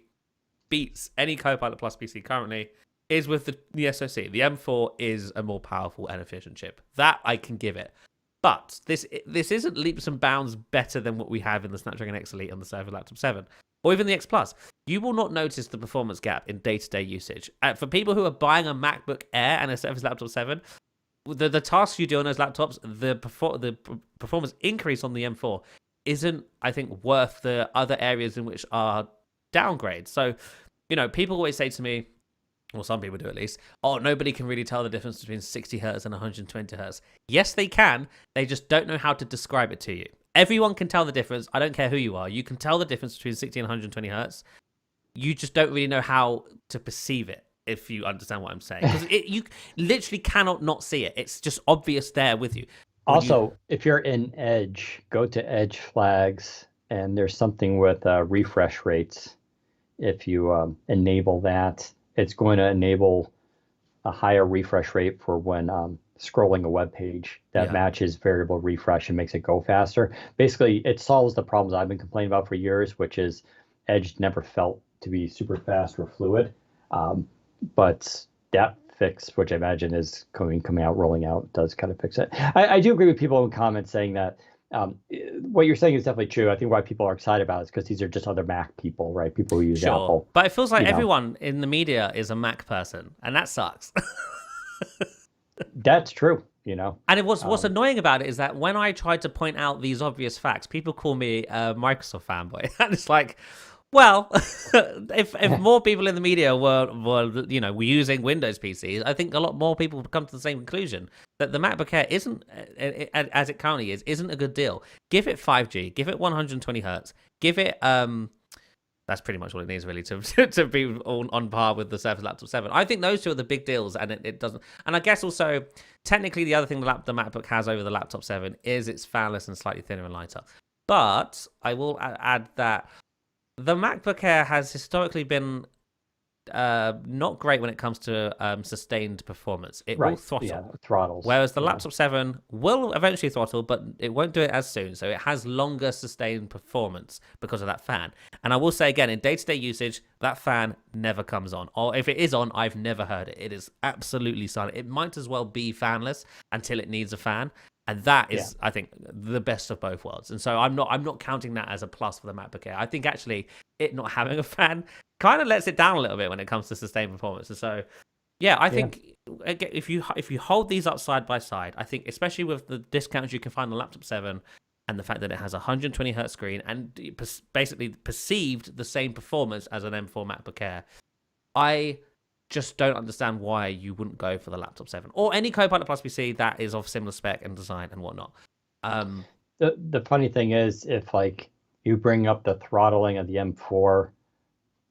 S1: beats any Copilot Plus PC currently is with the SoC. The M4 is a more powerful and efficient chip. That I can give it. But this isn't leaps and bounds better than what we have in the Snapdragon X Elite and the Surface Laptop 7, or even the X Plus. You will not notice the performance gap in day-to-day usage. For people who are buying a MacBook Air and a Surface Laptop 7, the tasks you do on those laptops, the performance increase on the M4 isn't, I think, worth the other areas in which are downgrades. So, people always say to me, or some people do at least, oh, nobody can really tell the difference between 60 hertz and 120 hertz. Yes, they can. They just don't know how to describe it to you. Everyone can tell the difference. I don't care who you are. You can tell the difference between 60 and 120 hertz. You just don't really know how to perceive it, if you understand what I'm saying. Because you literally cannot not see it. It's just obvious there with you.
S2: Also, if you're in Edge, go to Edge flags, and there's something with refresh rates. If you enable that, it's going to enable a higher refresh rate for when scrolling a web page that matches variable refresh and makes it go faster. Basically, it solves the problems I've been complaining about for years, which is Edge never felt to be super fast or fluid. But that fix, which I imagine is coming out, rolling out, does kind of fix it. I do agree with people in comments saying that what you're saying is definitely true. I think why people are excited about it is because these are just other Mac people, right? People who use Apple.
S1: But it feels like everyone in the media is a Mac person, and that sucks.
S2: That's true,
S1: And what's annoying about it is that when I try to point out these obvious facts, people call me a Microsoft fanboy. And it's like, well, if more people in the media were using Windows PCs, I think a lot more people would come to the same conclusion that the MacBook Air isn't, as it currently isn't a good deal. Give it 5G, give it 120 hertz, give it that's pretty much what it needs really to be on par with the Surface Laptop 7. I think those two are the big deals, and it doesn't. And I guess also technically the other thing the MacBook has over the Laptop 7 is it's fanless and slightly thinner and lighter. But I will add that the MacBook Air has historically been not great when it comes to sustained performance. It will
S2: Right. Yeah.
S1: throttle.
S2: Throttles.
S1: Whereas the
S2: Yeah.
S1: laptop 7 will eventually throttle, but it won't do it as soon. So it has longer sustained performance because of that fan. And I will say again, in day-to-day usage, that fan never comes on. Or if it is on, I've never heard it. It is absolutely silent. It might as well be fanless until it needs a fan. And that is, I think, the best of both worlds. And so I'm not counting that as a plus for the MacBook Air. I think actually it not having a fan kind of lets it down a little bit when it comes to sustained performance. And so, yeah, I think if you hold these up side by side, I think especially with the discounts you can find on the laptop 7 and the fact that it has a 120 hertz screen and basically perceived the same performance as an M4 MacBook Air, I just don't understand why you wouldn't go for the laptop 7 or any Copilot Plus PC that is of similar spec and design and whatnot.
S2: The funny thing is, if like you bring up the throttling of the M4,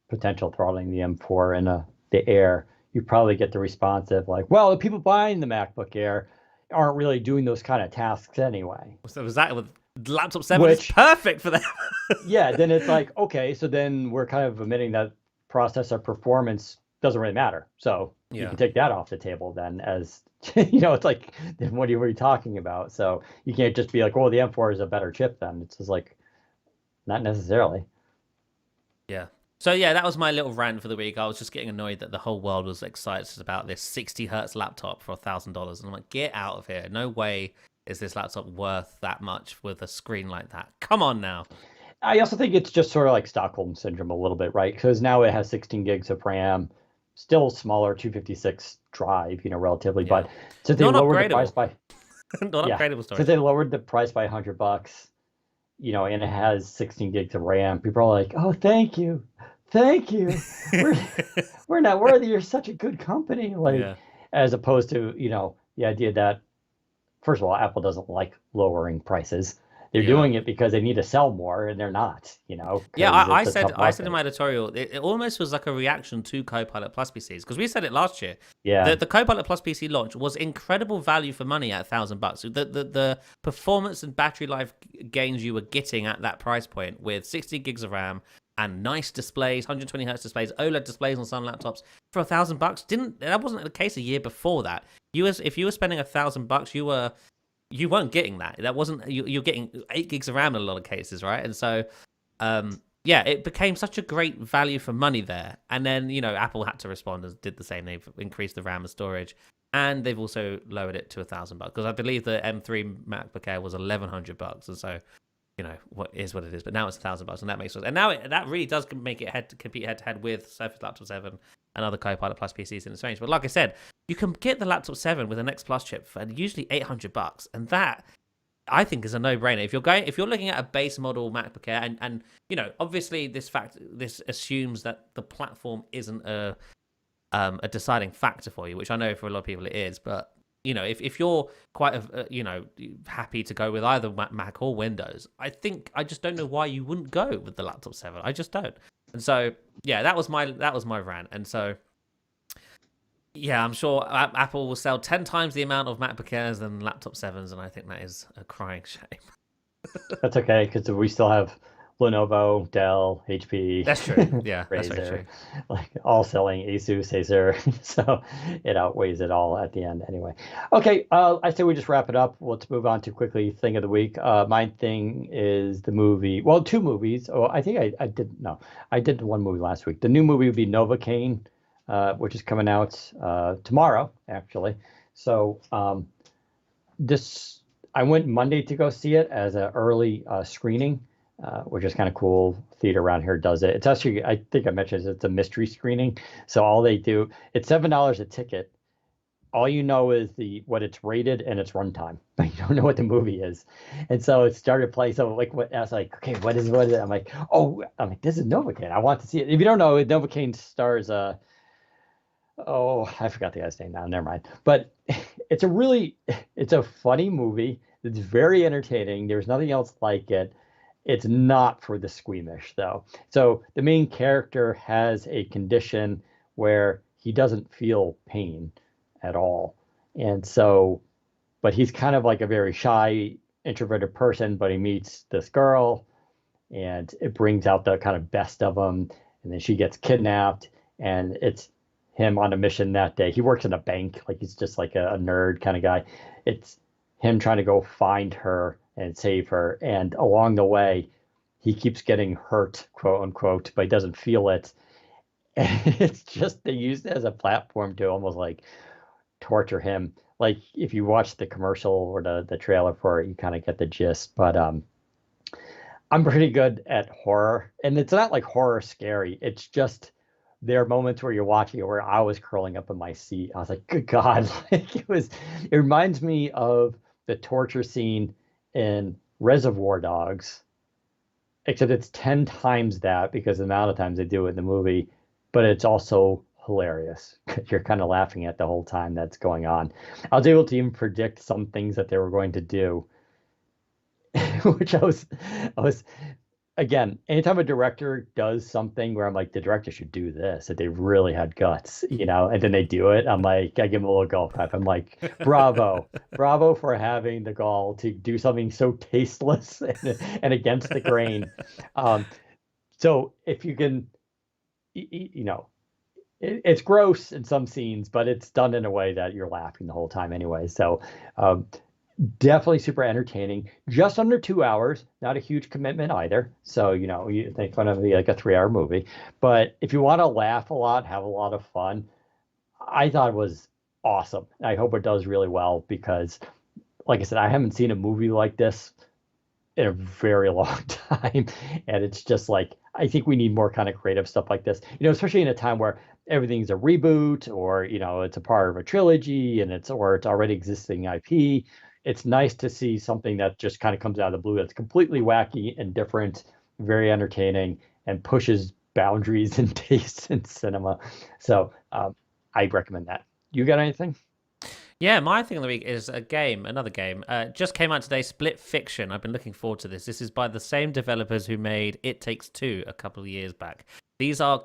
S2: potential throttling the M4 and the Air, you probably get the response of like, well, the people buying the MacBook Air aren't really doing those kind of tasks anyway.
S1: So was that with laptop 7 is perfect for them?
S2: Yeah, then it's like, okay, so then we're kind of admitting that processor performance doesn't really matter. So you can take that off the table then, as it's like, then what are you talking about? So you can't just be like, oh, the M4 is a better chip then. It's just like, not necessarily.
S1: Yeah. So yeah, that was my little rant for the week. I was just getting annoyed that the whole world was excited about this 60 hertz laptop for $1,000, and I'm like, get out of here! No way is this laptop worth that much with a screen like that. Come on now.
S2: I also think it's just sort of like Stockholm syndrome a little bit, right? Because now it has 16 gigs of RAM, still smaller 256 drive, relatively, but since they lowered the price by
S1: upgradable storage.
S2: Since they lowered the price by $100, and it has 16 gigs of RAM, people are like, oh, thank you. We're not worthy. You're such a good company. As opposed to, the idea that, first of all, Apple doesn't like lowering prices. They're doing it because they need to sell more, and they're not,
S1: Yeah, I said in my editorial, it almost was like a reaction to Copilot Plus PCs, because we said it last year.
S2: Yeah.
S1: The Copilot Plus PC launch was incredible value for money at $1,000. The performance and battery life gains you were getting at that price point with 60 gigs of RAM and nice displays, 120 hertz displays, OLED displays on some laptops for $1,000. That wasn't the case a year before that. If you were spending $1,000, you weren't getting that. That wasn't you're getting 8 gigs of RAM in a lot of cases, right? And so, it became such a great value for money there. And then Apple had to respond and did the same. They've increased the RAM and storage, and they've also lowered it to $1,000 because I believe the M3 MacBook Air was $1,100, and so. What it is, but now it's $1,000, and that makes sense. And now that really does make it compete head to head with Surface Laptop 7 and other Copilot Plus PCs in its range. But like I said, you can get the Laptop 7 with an X Plus chip for usually $800, and that I think is a no-brainer. If you're looking at a base model MacBook Air, and obviously this assumes that the platform isn't a deciding factor for you, which I know for a lot of people it is, but. If you're quite, happy to go with either Mac or Windows, I just don't know why you wouldn't go with the laptop 7. I just don't. And so, yeah, that was my rant. And so, yeah, I'm sure Apple will sell 10 times the amount of MacBook Airs than laptop 7s, and I think that is a crying shame.
S2: That's okay, because we still have Lenovo, Dell, HP.
S1: That's true. Yeah,
S2: Razer,
S1: that's very true.
S2: Like all selling Asus, Acer, so it outweighs it all at the end anyway. Okay, I say we just wrap it up. Let's move on to quickly thing of the week. My thing is the movie. Well, 2 movies. Oh, I think I did one movie last week. The new movie would be Novocaine, which is coming out tomorrow, actually. So I went Monday to go see it as an early screening. Which is kind of cool. Theater around here does it. It's actually, I think I mentioned, it's a mystery screening. So all they do, it's $7 a ticket. All you know is what it's rated and its runtime, but you don't know what the movie is. And so it started playing. So I was like, okay, what is it? I'm like, this is Novocaine. I want to see it. If you don't know, Novocaine stars I forgot the guy's name now. Never mind. But it's a funny movie. It's very entertaining. There's nothing else like it. It's not for the squeamish, though. So the main character has a condition where he doesn't feel pain at all. And so, but he's kind of like a very shy, introverted person, but he meets this girl, and it brings out the kind of best of him. And then she gets kidnapped, and it's him on a mission that day. He works in a bank, like he's just like a nerd kind of guy. It's him trying to go find her and save her, and along the way, he keeps getting hurt, quote unquote, but he doesn't feel it. And it's just they used it as a platform to almost like torture him. Like if you watch the commercial or the trailer for it, you kind of get the gist. But I'm pretty good at horror, and it's not like horror scary. It's just there are moments where you're watching it where I was curling up in my seat. I was like, "Good God!" Like it reminds me of the torture scene in Reservoir Dogs, except it's 10 times that because of the amount of times they do it in the movie, but it's also hilarious. You're kind of laughing at the whole time that's going on. I was able to even predict some things that they were going to do, which I was again, anytime a director does something where I'm like, the director should do this, that they really had guts, and then they do it, I'm like, I give them a little golf clap. I'm like, bravo, bravo for having the gall to do something so tasteless and against the grain. Um, so if you can, it's gross in some scenes, but it's done in a way that you're laughing the whole time anyway. So um, definitely super entertaining. Just under 2 hours, not a huge commitment either. So, you think going to be like a 3 hour movie. But if you want to laugh a lot, have a lot of fun, I thought it was awesome. I hope it does really well because, like I said, I haven't seen a movie like this in a very long time. And it's just like, I think we need more kind of creative stuff like this, especially in a time where everything's a reboot or, it's a part of a trilogy and it's already existing IP. It's nice to see something that just kind of comes out of the blue that's completely wacky and different, very entertaining, and pushes boundaries and tastes in cinema. So I recommend that. You got anything?
S1: Yeah, my thing of the week is another game. Just came out today, Split Fiction. I've been looking forward to this. This is by the same developers who made It Takes Two a couple of years back. These are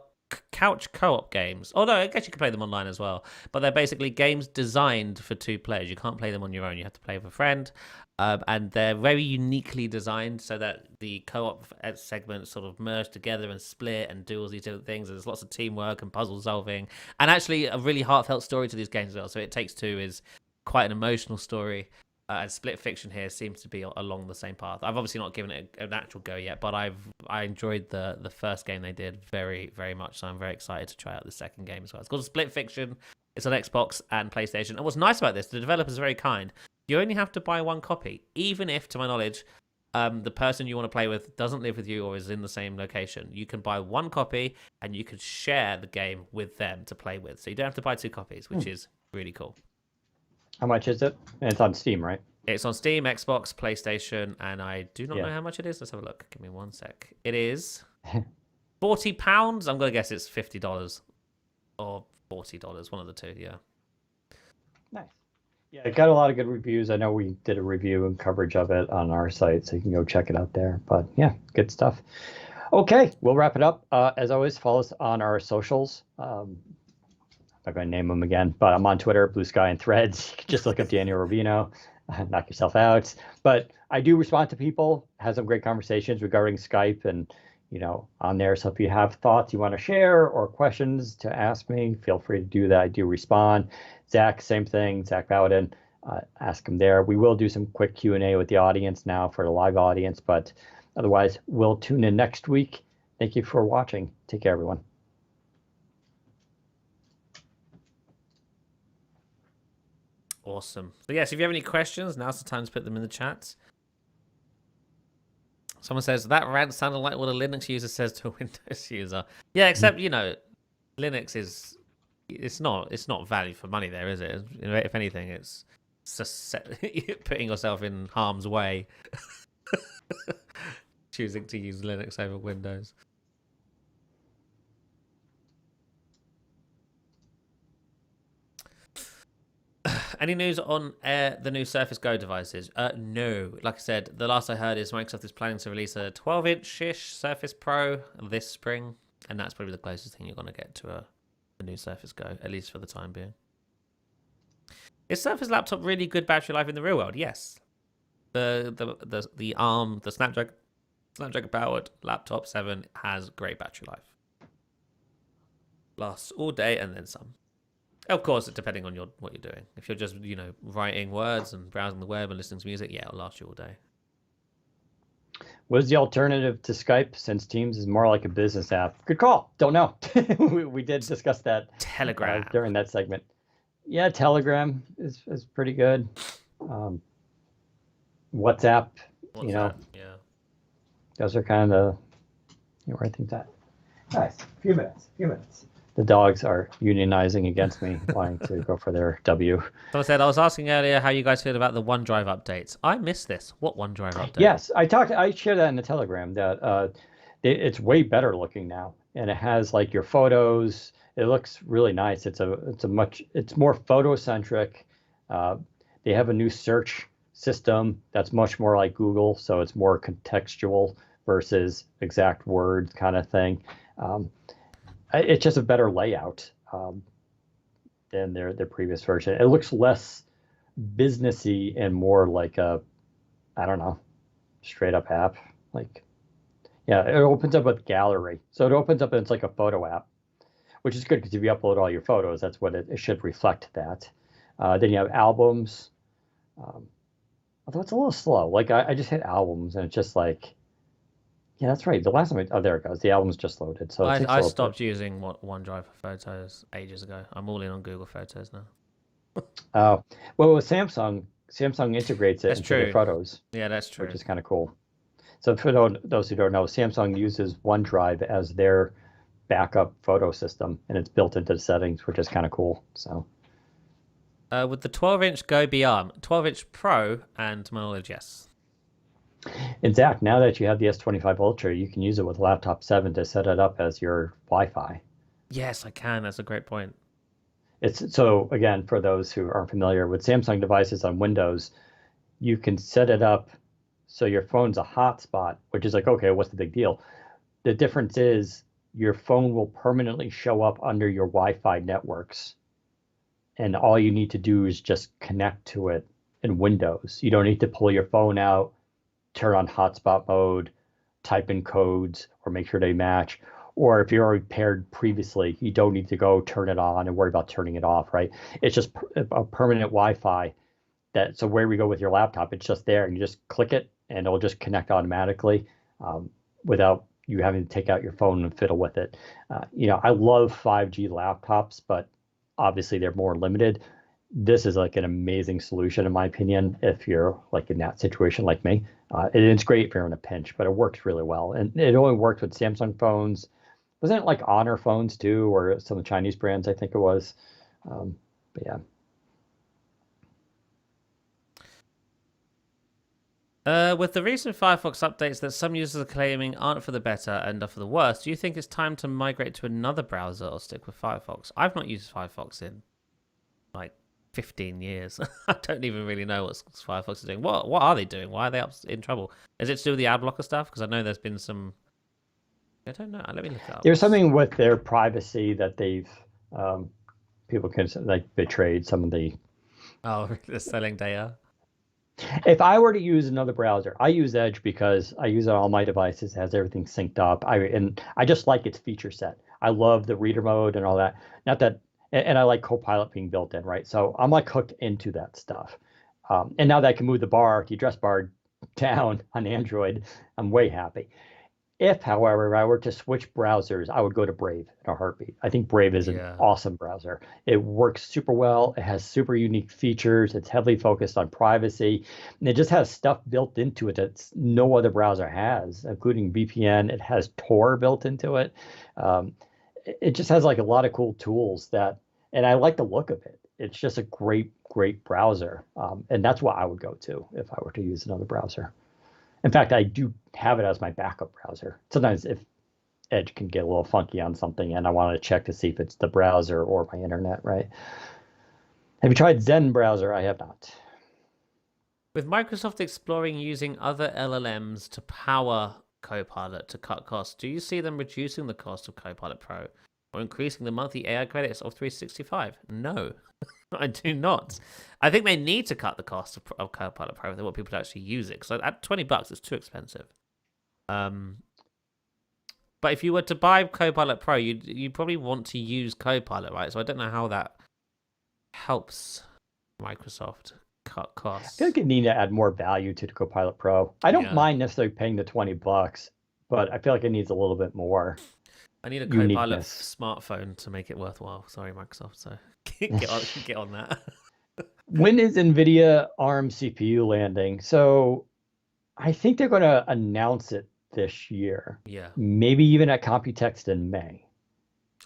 S1: couch co-op games. Although I guess you can play them online as well. But they're basically games designed for two players. You can't play them on your own. You have to play with a friend. And they're very uniquely designed so that the co-op segments sort of merge together and split and do all these different things. There's lots of teamwork and puzzle solving, and actually a really heartfelt story to these games as well. So It Takes Two is quite an emotional story, and Split Fiction here seems to be along the same path. I've obviously not given it an actual go yet, but I enjoyed the first game they did very, very much. So I'm very excited to try out the second game as well. It's called Split Fiction. It's on Xbox and PlayStation. And what's nice about this, the developers are very kind. You only have to buy one copy, even if, to my knowledge, the person you want to play with doesn't live with you or is in the same location. You can buy one copy and you can share the game with them to play with. So you don't have to buy two copies, which is really cool.
S2: How much is it? And it's on Steam, right?
S1: It's on Steam, Xbox, PlayStation, and I do not know how much it is. Let's have a look. Give me one sec. It is £40. I'm going to guess it's $50 or $40, one of the two, yeah.
S2: Nice. Yeah, it got a lot of good reviews. I know we did a review and coverage of it on our site, so you can go check it out there. But yeah, good stuff. Okay, we'll wrap it up. As always, follow us on our socials. I'm not going to name them again, but I'm on Twitter, Blue Sky, and Threads. You can just look up Daniel Rubino, knock yourself out. But I do respond to people, have some great conversations regarding Skype and, on there. So if you have thoughts you want to share or questions to ask me, feel free to do that. I do respond. Zac, same thing, Zac Bowden, ask him there. We will do some quick Q&A with the audience now for the live audience, but otherwise, we'll tune in next week. Thank you for watching. Take care, everyone.
S1: Awesome. So yes, if you have any questions, now's the time to put them in the chat. Someone says, that rant sounded like what a Linux user says to a Windows user. Yeah, except, Linux is... It's not value for money there, is it? If anything, it's putting yourself in harm's way. Choosing to use Linux over Windows. Any news on the new Surface Go devices? No. Like I said, the last I heard is Microsoft is planning to release a 12-inch-ish Surface Pro this spring, and that's probably the closest thing you're going to get to a new Surface Go, at least for the time being. Is Surface laptop really good battery life in the real world? Yes. The ARM, the Snapdragon powered laptop 7 has great battery life. Lasts all day and then some. Of course, depending on what you're doing. If you're just, writing words and browsing the web and listening to music, yeah, it'll last you all day.
S2: What is the alternative to Skype since Teams is more like a business app? Good call. Don't know. we did discuss that
S1: Telegram.
S2: during that segment. Yeah, Telegram is pretty good. WhatsApp,
S1: Yeah.
S2: those are kind of where I think that. Nice. Few minutes. The dogs are unionizing against me, wanting to go for their W.
S1: So I was asking earlier how you guys feel about the OneDrive updates. I missed this. What OneDrive update?
S2: Yes, I shared that in the Telegram that it's way better looking now, and it has like your photos. It looks really nice. It's more photo centric. They have a new search system that's much more like Google, so it's more contextual versus exact words kind of thing. It's just a better layout than their previous version. It looks less businessy and more like a, I don't know, straight up app. Like, yeah, it opens up with gallery. So it opens up and it's like a photo app, which is good because if you upload all your photos, that's what it should reflect that. Then you have albums. Although it's a little slow. Like I just hit albums and it's just like, yeah, that's right. The last time there it goes. The album's just loaded. So
S1: I stopped using OneDrive for photos ages ago. I'm all in on Google Photos now.
S2: Oh, well, with Samsung integrates it into their photos.
S1: Yeah, that's true.
S2: Which is kind of cool. So for those who don't know, Samsung uses OneDrive as their backup photo system, and it's built into the settings, which is kind of cool. So.
S1: With the 12-inch go beyond 12-inch Pro, and to my knowledge, yes.
S2: And Zach, now that you have the S25 Ultra, you can use it with Laptop 7 to set it up as your Wi-Fi.
S1: Yes, I can. That's a great point.
S2: So again, for those who aren't familiar with Samsung devices on Windows, you can set it up so your phone's a hotspot, which is like, okay, what's the big deal? The difference is your phone will permanently show up under your Wi-Fi networks. And all you need to do is just connect to it in Windows. You don't need to pull your phone out, turn on hotspot mode, type in codes, or make sure they match. Or if you're already paired previously, you don't need to go turn it on and worry about turning it off, right? It's just a permanent Wi-Fi. So where we go with your laptop, it's just there, and you just click it, and it'll just connect automatically without you having to take out your phone and fiddle with it. I love 5G laptops, but obviously they're more limited. This is like an amazing solution, in my opinion, if you're like in that situation like me. It's great if you're in a pinch, but it works really well. And it only worked with Samsung phones. Wasn't it like Honor phones too, or some of the Chinese brands, I think it was. But yeah.
S1: With the recent Firefox updates that some users are claiming aren't for the better and are for the worse, do you think it's time to migrate to another browser or stick with Firefox? I've not used Firefox in like 15 years. I don't even really know what Firefox is doing. What are they doing? Why are they in trouble? Is it to do with the ad blocker stuff? Because I know there's been some... I don't know. Let me look it up.
S2: There's something with their privacy that they've... people can like betrayed some of the...
S1: Oh, they're selling data?
S2: If I were to use another browser, I use Edge because I use it on all my devices. It has everything synced up. I just like its feature set. I love the reader mode and all that. And I like Copilot being built in, right? So I'm like hooked into that stuff. And now that I can move the address bar down on Android, I'm way happy. If, however, I were to switch browsers, I would go to Brave in a heartbeat. I think Brave is an awesome browser. It works super well. It has super unique features. It's heavily focused on privacy. And it just has stuff built into it that no other browser has, including VPN. It has Tor built into it. It just has like a lot of cool tools and I like the look of it. It's just a great, great browser. And that's what I would go to if I were to use another browser. In fact, I do have it as my backup browser. Sometimes if Edge can get a little funky on something and I want to check to see if it's the browser or my internet, right? Have you tried Zen browser? I have not.
S1: With Microsoft exploring using other LLMs to power Copilot to cut costs, do you see them reducing the cost of Copilot Pro or increasing the monthly AI credits of 365? No, I do not. I think they need to cut the cost of Copilot Pro if they want people to actually use it. Because at $20, it's too expensive. But if you were to buy Copilot Pro, you probably want to use Copilot, right? So I don't know how that helps Microsoft cut
S2: I
S1: costs.
S2: feel like you need to add more value to the Copilot Pro. I don't
S1: Yeah.
S2: mind necessarily paying the $20, but I feel like it needs a little bit more.
S1: I need a Copilot
S2: uniqueness.
S1: smartphone to make it worthwhile. Sorry, Microsoft. So get on that.
S2: When is NVIDIA ARM CPU landing? So I think they're going to announce it this year.
S1: Yeah.
S2: Maybe even at Computex in May.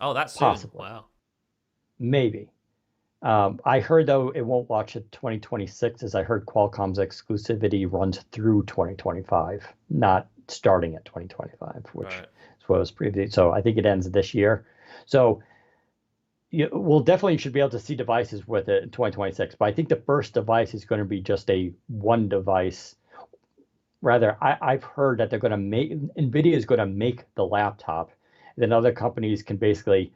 S1: Oh, that's
S2: possible.
S1: Soon. Wow.
S2: Maybe. I heard, though, it won't launch at 2026, as I heard Qualcomm's exclusivity runs through 2025, not starting at 2025, which is what was previously. So I think it ends this year. So we'll definitely should be able to see devices with it in 2026. But I think the first device is going to be just a one device. Rather, I've heard that they're going to make, NVIDIA is going to make the laptop. Then other companies can basically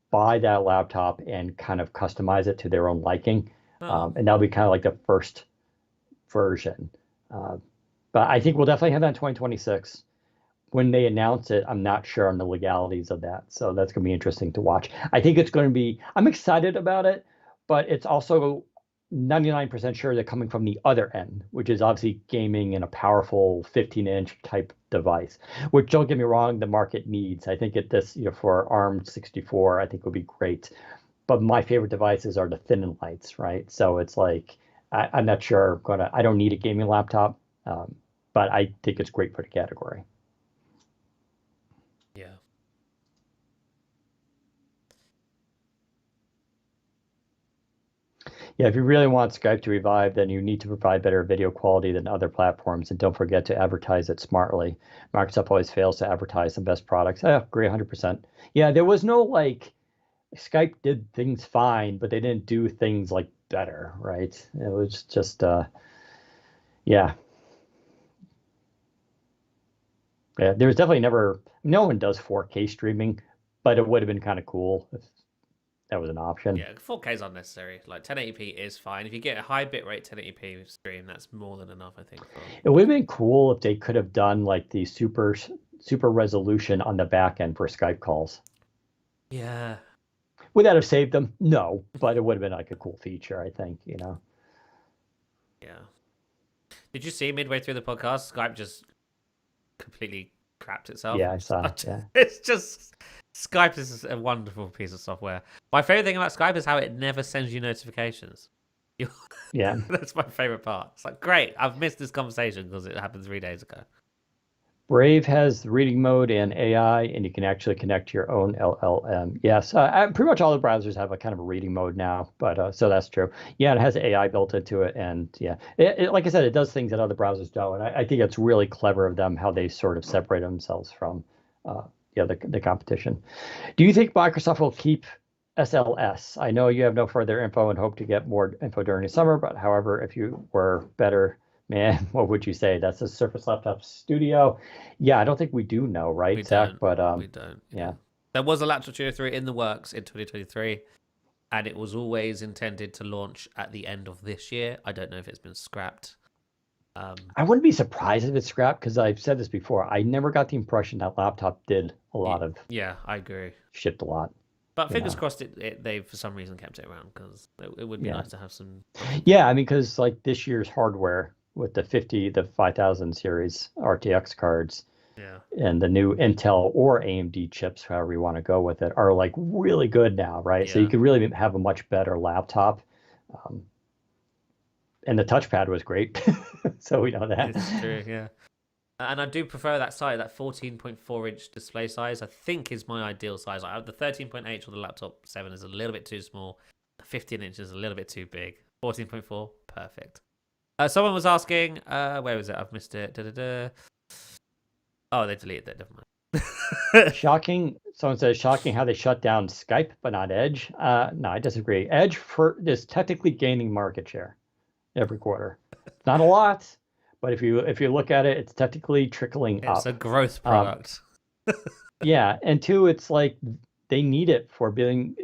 S2: buy that laptop and kind of customize it to their own liking. And that'll be kind of like the first version. But I think we'll definitely have that in 2026. When they announce it, I'm not sure on the legalities of that. So that's going to be interesting to watch. I think it's going to be, I'm excited about it, but it's also 99% sure they're coming from the other end, which is obviously gaming in a powerful 15-inch type device, which, don't get me wrong, the market needs. I think at this, for ARM 64, I think would be great. But my favorite devices are the thin and lights, right? So it's like, I'm not sure I don't need a gaming laptop, but I think it's great for the category.
S1: Yeah.
S2: Yeah, if you really want Skype to revive, then you need to provide better video quality than other platforms, and don't forget to advertise it smartly. Microsoft always fails to advertise the best products. I agree 100%. Yeah, there was no Skype did things fine, but they didn't do things better, right? It was just, yeah. Yeah, there was definitely no one does 4K streaming, but it would have been kind of cool if that was an option.
S1: Yeah, 4K is unnecessary. 1080p is fine. If you get a high bitrate 1080p stream, that's more than enough, I think.
S2: It would have been cool if they could have done the super resolution on the back end for Skype calls.
S1: Yeah.
S2: Would that have saved them? No, but it would have been a cool feature, I think,
S1: Yeah. Did you see midway through the podcast, Skype just completely crapped itself?
S2: Yeah, I saw. Yeah.
S1: It's just, Skype is a wonderful piece of software. My favorite thing about Skype is how it never sends you notifications.
S2: Yeah.
S1: That's my favorite part. It's great, I've missed this conversation because it happened 3 days ago.
S2: Brave has reading mode and AI, and you can actually connect your own LLM. Yes, pretty much all the browsers have a kind of a reading mode now, but so that's true. Yeah, it has AI built into it, and yeah, like I said, it does things that other browsers don't, and I think it's really clever of them how they sort of separate themselves from the competition. Do you think Microsoft will keep SLS? I know you have no further info and hope to get more info during the summer, but however, if you were better man, what would you say? That's a Surface Laptop Studio. Yeah, I don't think we do know, right, Zach? But
S1: we don't.
S2: Yeah.
S1: There was a Laptop Studio 3 in the works in 2023, and it was always intended to launch at the end of this year. I don't know if it's been scrapped.
S2: I wouldn't be surprised if it's scrapped, because I've said this before. I never got the impression that laptop did a lot of.
S1: Yeah, I agree.
S2: Shipped a lot.
S1: But fingers crossed they for some reason kept it around, because it would be nice to have some.
S2: Yeah, I mean, because this year's hardware with the 5000 series RTX cards, and the new Intel or AMD chips, however you want to go with it, are really good now, right? So you can really have a much better laptop. And the touchpad was great, so we know that.
S1: It's true, yeah. And I do prefer that size, that 14.4-inch display size. I think is my ideal size. I have the 13.8 for the laptop 7 is a little bit too small. The 15-inch is a little bit too big. 14.4, perfect. Someone was asking, where was it? I've missed it. Da-da-da. Oh, they deleted it. Never mind.
S2: Shocking. Someone says, shocking how they shut down Skype, but not Edge. No, I disagree. Edge is technically gaining market share every quarter. Not a lot, but if you look at it, it's technically trickling up.
S1: It's a growth product.
S2: Yeah, and two, it's they need it for being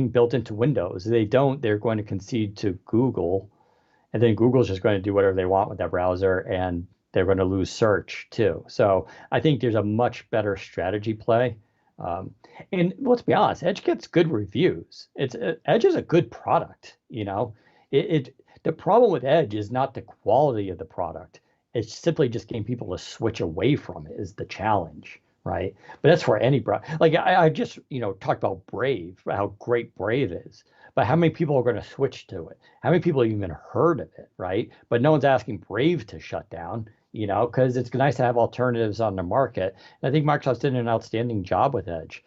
S2: built into Windows. If they don't, they're going to concede to Google. And then Google's just going to do whatever they want with that browser, and they're going to lose search too. So I think there's a much better strategy play. Um, and let's be honest, Edge gets good reviews. Edge is a good product. The problem with Edge is not the quality of the product. It's simply just getting people to switch away from it is the challenge, right? But that's for any product. Like I just talked about Brave, how great Brave is, but how many people are going to switch to it? How many people have even heard of it, right? But no one's asking Brave to shut down, because it's nice to have alternatives on the market. And I think Microsoft's did an outstanding job with Edge.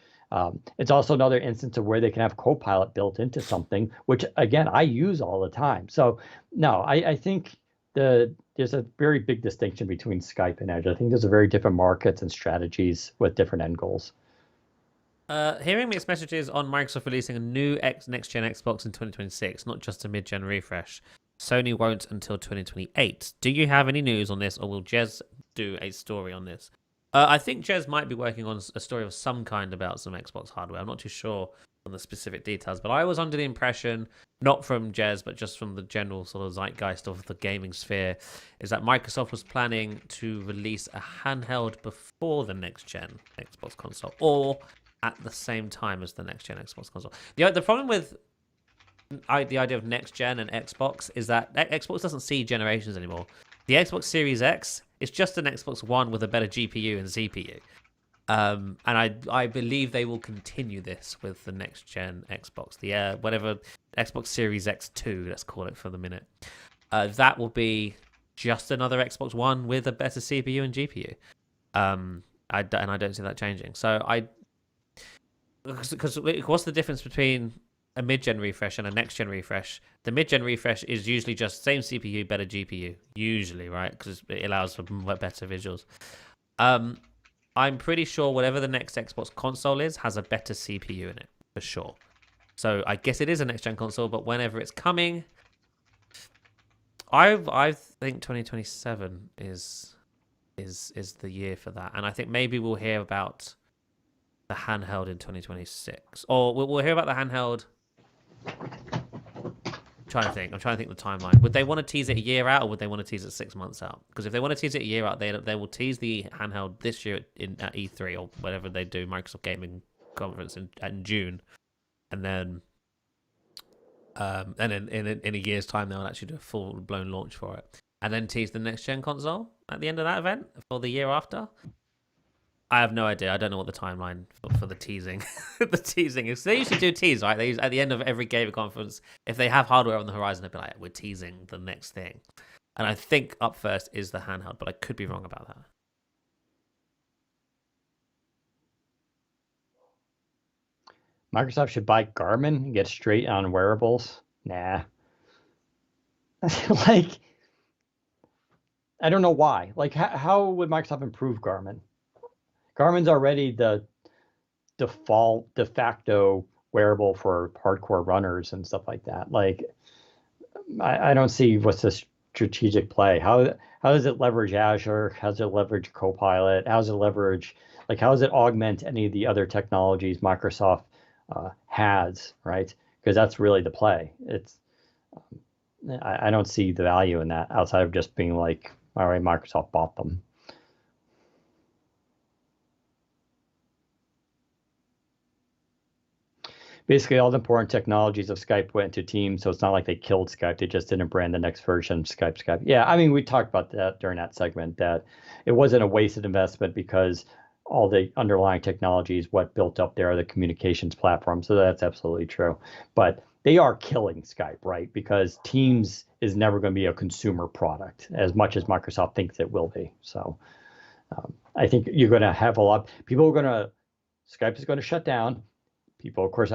S2: It's also another instance of where they can have Copilot built into something, which again I use all the time. So no, I think there's a very big distinction between Skype and Edge. I think there's a very different markets and strategies with different end goals.
S1: Hearing mixed messages on Microsoft releasing a new next-gen Xbox in 2026, not just a mid-gen refresh. Sony won't until 2028. Do you have any news on this, or will Jez do a story on this? I think Jez might be working on a story of some kind about some Xbox hardware. I'm not too sure on the specific details, but I was under the impression, not from Jez, but just from the general sort of zeitgeist of the gaming sphere, is that Microsoft was planning to release a handheld before the next-gen Xbox console, or at the same time as the next-gen Xbox console. The problem with the idea of next-gen and Xbox is that Xbox doesn't see generations anymore. The Xbox Series X is just an Xbox One with a better GPU and CPU. And I believe they will continue this with the next-gen Xbox. The whatever Xbox Series X2, let's call it for the minute. That will be just another Xbox One with a better CPU and GPU. And I don't see that changing. So because what's the difference between a mid-gen refresh and a next-gen refresh? The mid-gen refresh is usually just same CPU, better GPU, usually, right? Because it allows for better visuals. I'm pretty sure whatever the next Xbox console is has a better CPU in it, for sure. So I guess it is a next-gen console, but whenever it's coming, I think 2027 is the year for that. And I think maybe we'll hear about the handheld in 2026. Or we'll hear about the handheld. I'm trying to think the timeline. Would they want to tease it a year out, or would they want to tease it 6 months out? Because if they want to tease it a year out, they will tease the handheld this year at E3 or whatever they do, Microsoft Gaming Conference in June, and then in a year's time they'll actually do a full blown launch for it, and then tease the next gen console at the end of that event for the year after. I have no idea. I don't know what the timeline for the teasing the teasing is. They usually do tease, right? They at the end of every gaming conference, if they have hardware on the horizon, they'll be like, we're teasing the next thing. And I think up first is the handheld, but I could be wrong about that.
S2: Microsoft should buy Garmin and get straight on wearables. Nah. Like, I don't know why. Like, how would Microsoft improve Garmin? Garmin's already the default, de facto wearable for hardcore runners and stuff like that. Like, I don't see what's the strategic play. How does it leverage Azure? How does it leverage Copilot? How does it leverage, like, how does it augment any of the other technologies Microsoft has, right? Because that's really the play. I don't see the value in that outside of just being like, all right, Microsoft bought them. Basically, all the important technologies of Skype went to Teams, so it's not like they killed Skype. They just didn't brand the next version Skype. Yeah, I mean, we talked about that during that segment, that it wasn't a wasted investment because all the underlying technologies, what built up there are the communications platform. So that's absolutely true. But they are killing Skype, right? Because Teams is never going to be a consumer product as much as Microsoft thinks it will be. So I think you're going to have a lot. Skype is going to shut down. People, of course,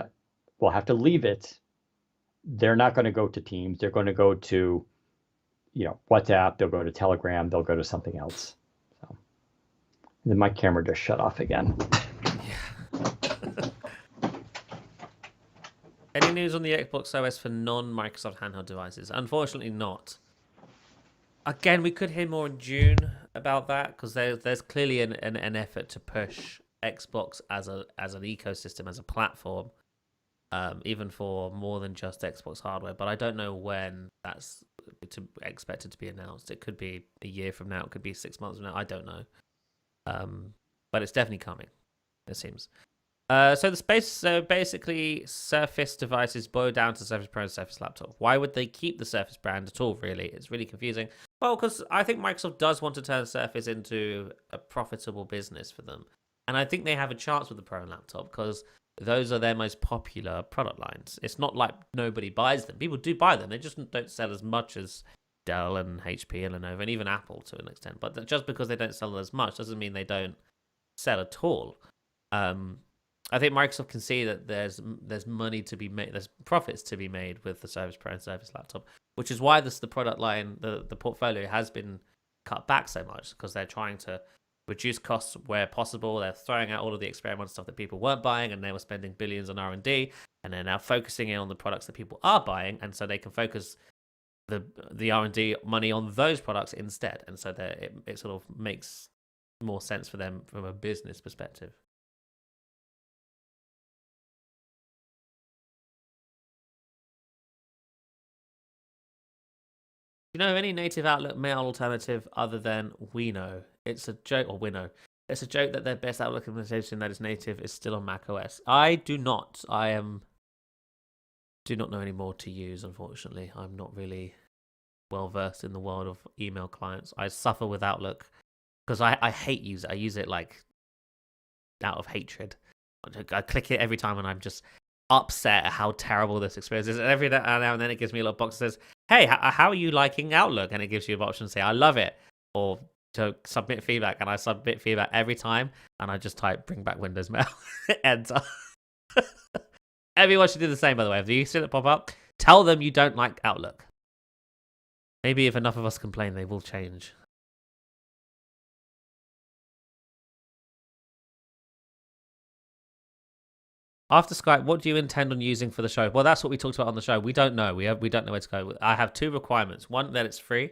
S2: will have to leave it. They're not going to go to Teams. They're going to go to, WhatsApp. They'll go to Telegram. They'll go to something else. So, and then my camera just shut off again.
S1: Yeah. Any news on the Xbox OS for non-Microsoft handheld devices? Unfortunately, not. Again, we could hear more in June about that because there's clearly an effort to push Xbox as an ecosystem, as a platform, even for more than just Xbox hardware. But I don't know when that's expected to be announced. It could be a year from now. It could be 6 months from now. I don't know. But it's definitely coming, it seems. So basically, Surface devices boil down to Surface Pro and Surface Laptop. Why would they keep the Surface brand at all, really? It's really confusing. Well, because I think Microsoft does want to turn Surface into a profitable business for them. And I think they have a chance with the Pro and Laptop because those are their most popular product lines. It's not like nobody buys them. People do buy them. They just don't sell as much as Dell and HP and Lenovo and even Apple to an extent. But just because they don't sell as much doesn't mean they don't sell at all. I think Microsoft can see that there's money to be made, there's profits to be made with the Surface Pro and Surface Laptop, which is why the product line, the portfolio has been cut back so much because they're trying to reduce costs where possible. They're throwing out all of the experimental stuff that people weren't buying, and they were spending billions on R&D, and they're now focusing in on the products that people are buying, and so they can focus the R&D money on those products instead, and so that it sort of makes more sense for them from a business perspective. You know any native Outlook mail alternative other than WeKnow? It's a joke, or Winnow. It's a joke that their best Outlook implementation that is native is still on Mac OS. I do not. Do not know any more to use, unfortunately. I'm not really well versed in the world of email clients. I suffer with Outlook because I hate use it. I use it like out of hatred. I click it every time and I'm just upset at how terrible this experience is. And every now and then it gives me a little box that says, hey, how are you liking Outlook? And it gives you an option to say, I love it, or to submit feedback. And I submit feedback every time, and I just type, bring back Windows Mail, enter. Everyone should do the same, by the way. If you see it pop up, tell them you don't like Outlook. Maybe if enough of us complain, they will change. After Skype, what do you intend on using for the show? Well, that's what we talked about on the show. We don't know. We don't know where to go. I have two requirements: one, that it's free,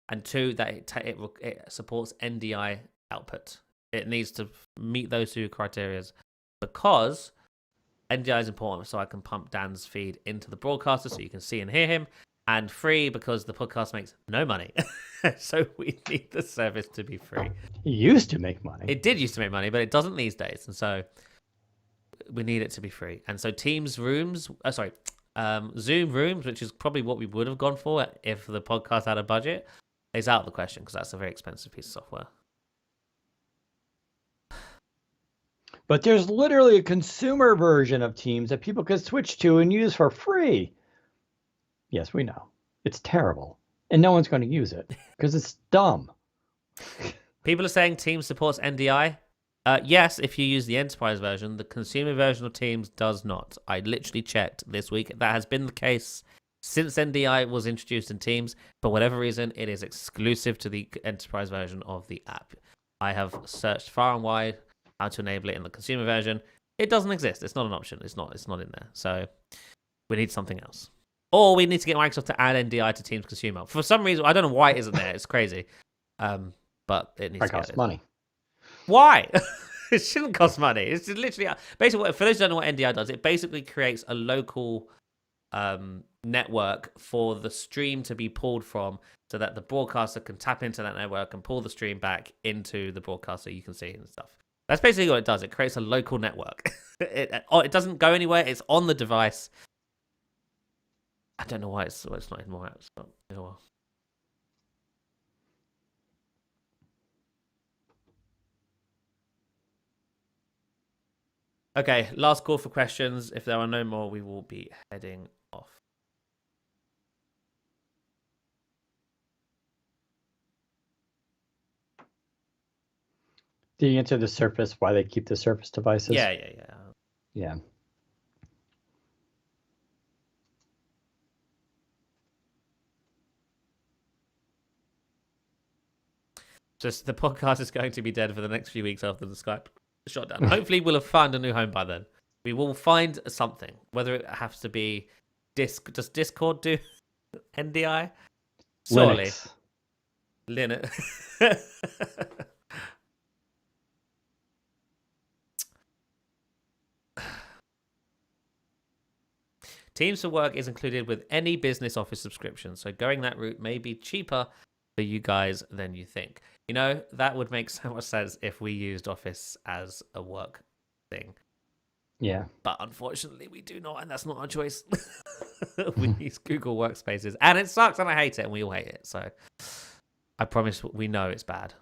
S1: and two, that it supports NDI output. It needs to meet those two criteria because NDI is important, so I can pump Dan's feed into the broadcaster so you can see and hear him, and free because the podcast makes no money. So we need the service to be free.
S2: It used to make money.
S1: It did used to make money, but it doesn't these days, and so we need it to be free. And so Zoom rooms, which is probably what we would have gone for if the podcast had a budget, is out of the question because that's a very expensive piece of software.
S2: But there's literally a consumer version of Teams that people can switch to and use for free. Yes, we know. It's terrible. And no one's going to use it because it's dumb.
S1: People are saying Teams supports NDI. Yes, if you use the enterprise version. The consumer version of Teams does not. I literally checked this week. That has been the case since NDI was introduced in Teams. For whatever reason, it is exclusive to the enterprise version of the app. I have searched far and wide how to enable it in the consumer version. It doesn't exist. It's not an option. It's not in there. So we need something else. Or we need to get Microsoft to add NDI to Teams Consumer. For some reason, I don't know why it isn't there. It's crazy. But it needs to
S2: cost money.
S1: Why? It shouldn't cost money. It's literally basically, for those who don't know what NDI does, it basically creates a local network for the stream to be pulled from, so that the broadcaster can tap into that network and pull the stream back into the broadcaster. You can see it and stuff. That's basically what it does. It creates a local network. It doesn't go anywhere. It's on the device. I don't know why it's not in more apps, but oh well. Okay, last call for questions. If there are no more, we will be heading off.
S2: Did you answer the Surface, why they keep the Surface devices?
S1: Yeah. Just the podcast is going to be dead for the next few weeks after the Skype shutdown. Hopefully we'll have found a new home by then. We will find something, whether it has to be does Discord do NDI? Surely. Linux. Teams for Work is included with any business Office subscription, so going that route may be cheaper for you guys than you think. You know, that would make so much sense if we used Office as a work thing.
S2: Yeah.
S1: But unfortunately, we do not, and that's not our choice. We use Google Workspaces, and it sucks, and I hate it, and we all hate it. So I promise we know it's bad.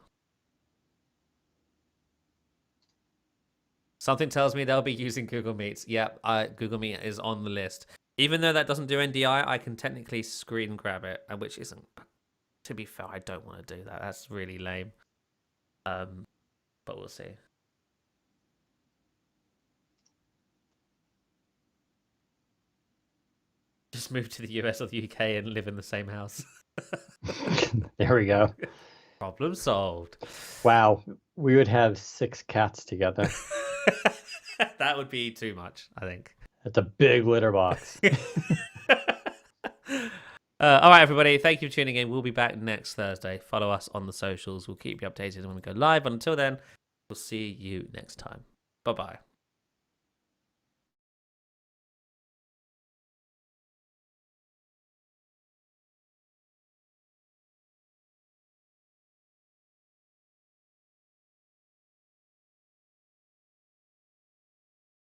S1: Something tells me they'll be using Google Meets. Yep, Google Meet is on the list. Even though that doesn't do NDI, I can technically screen grab it, which isn't. To be fair, I don't want to do that. That's really lame. But we'll see. Just move to the US or the UK and live in the same house.
S2: There we go.
S1: Problem solved.
S2: Wow, we would have 6 cats together.
S1: That would be too much, I think.
S2: That's a big litter box.
S1: All right, everybody. Thank you for tuning in. We'll be back next Thursday. Follow us on the socials. We'll keep you updated when we go live. But until then, we'll see you next time. Bye-bye.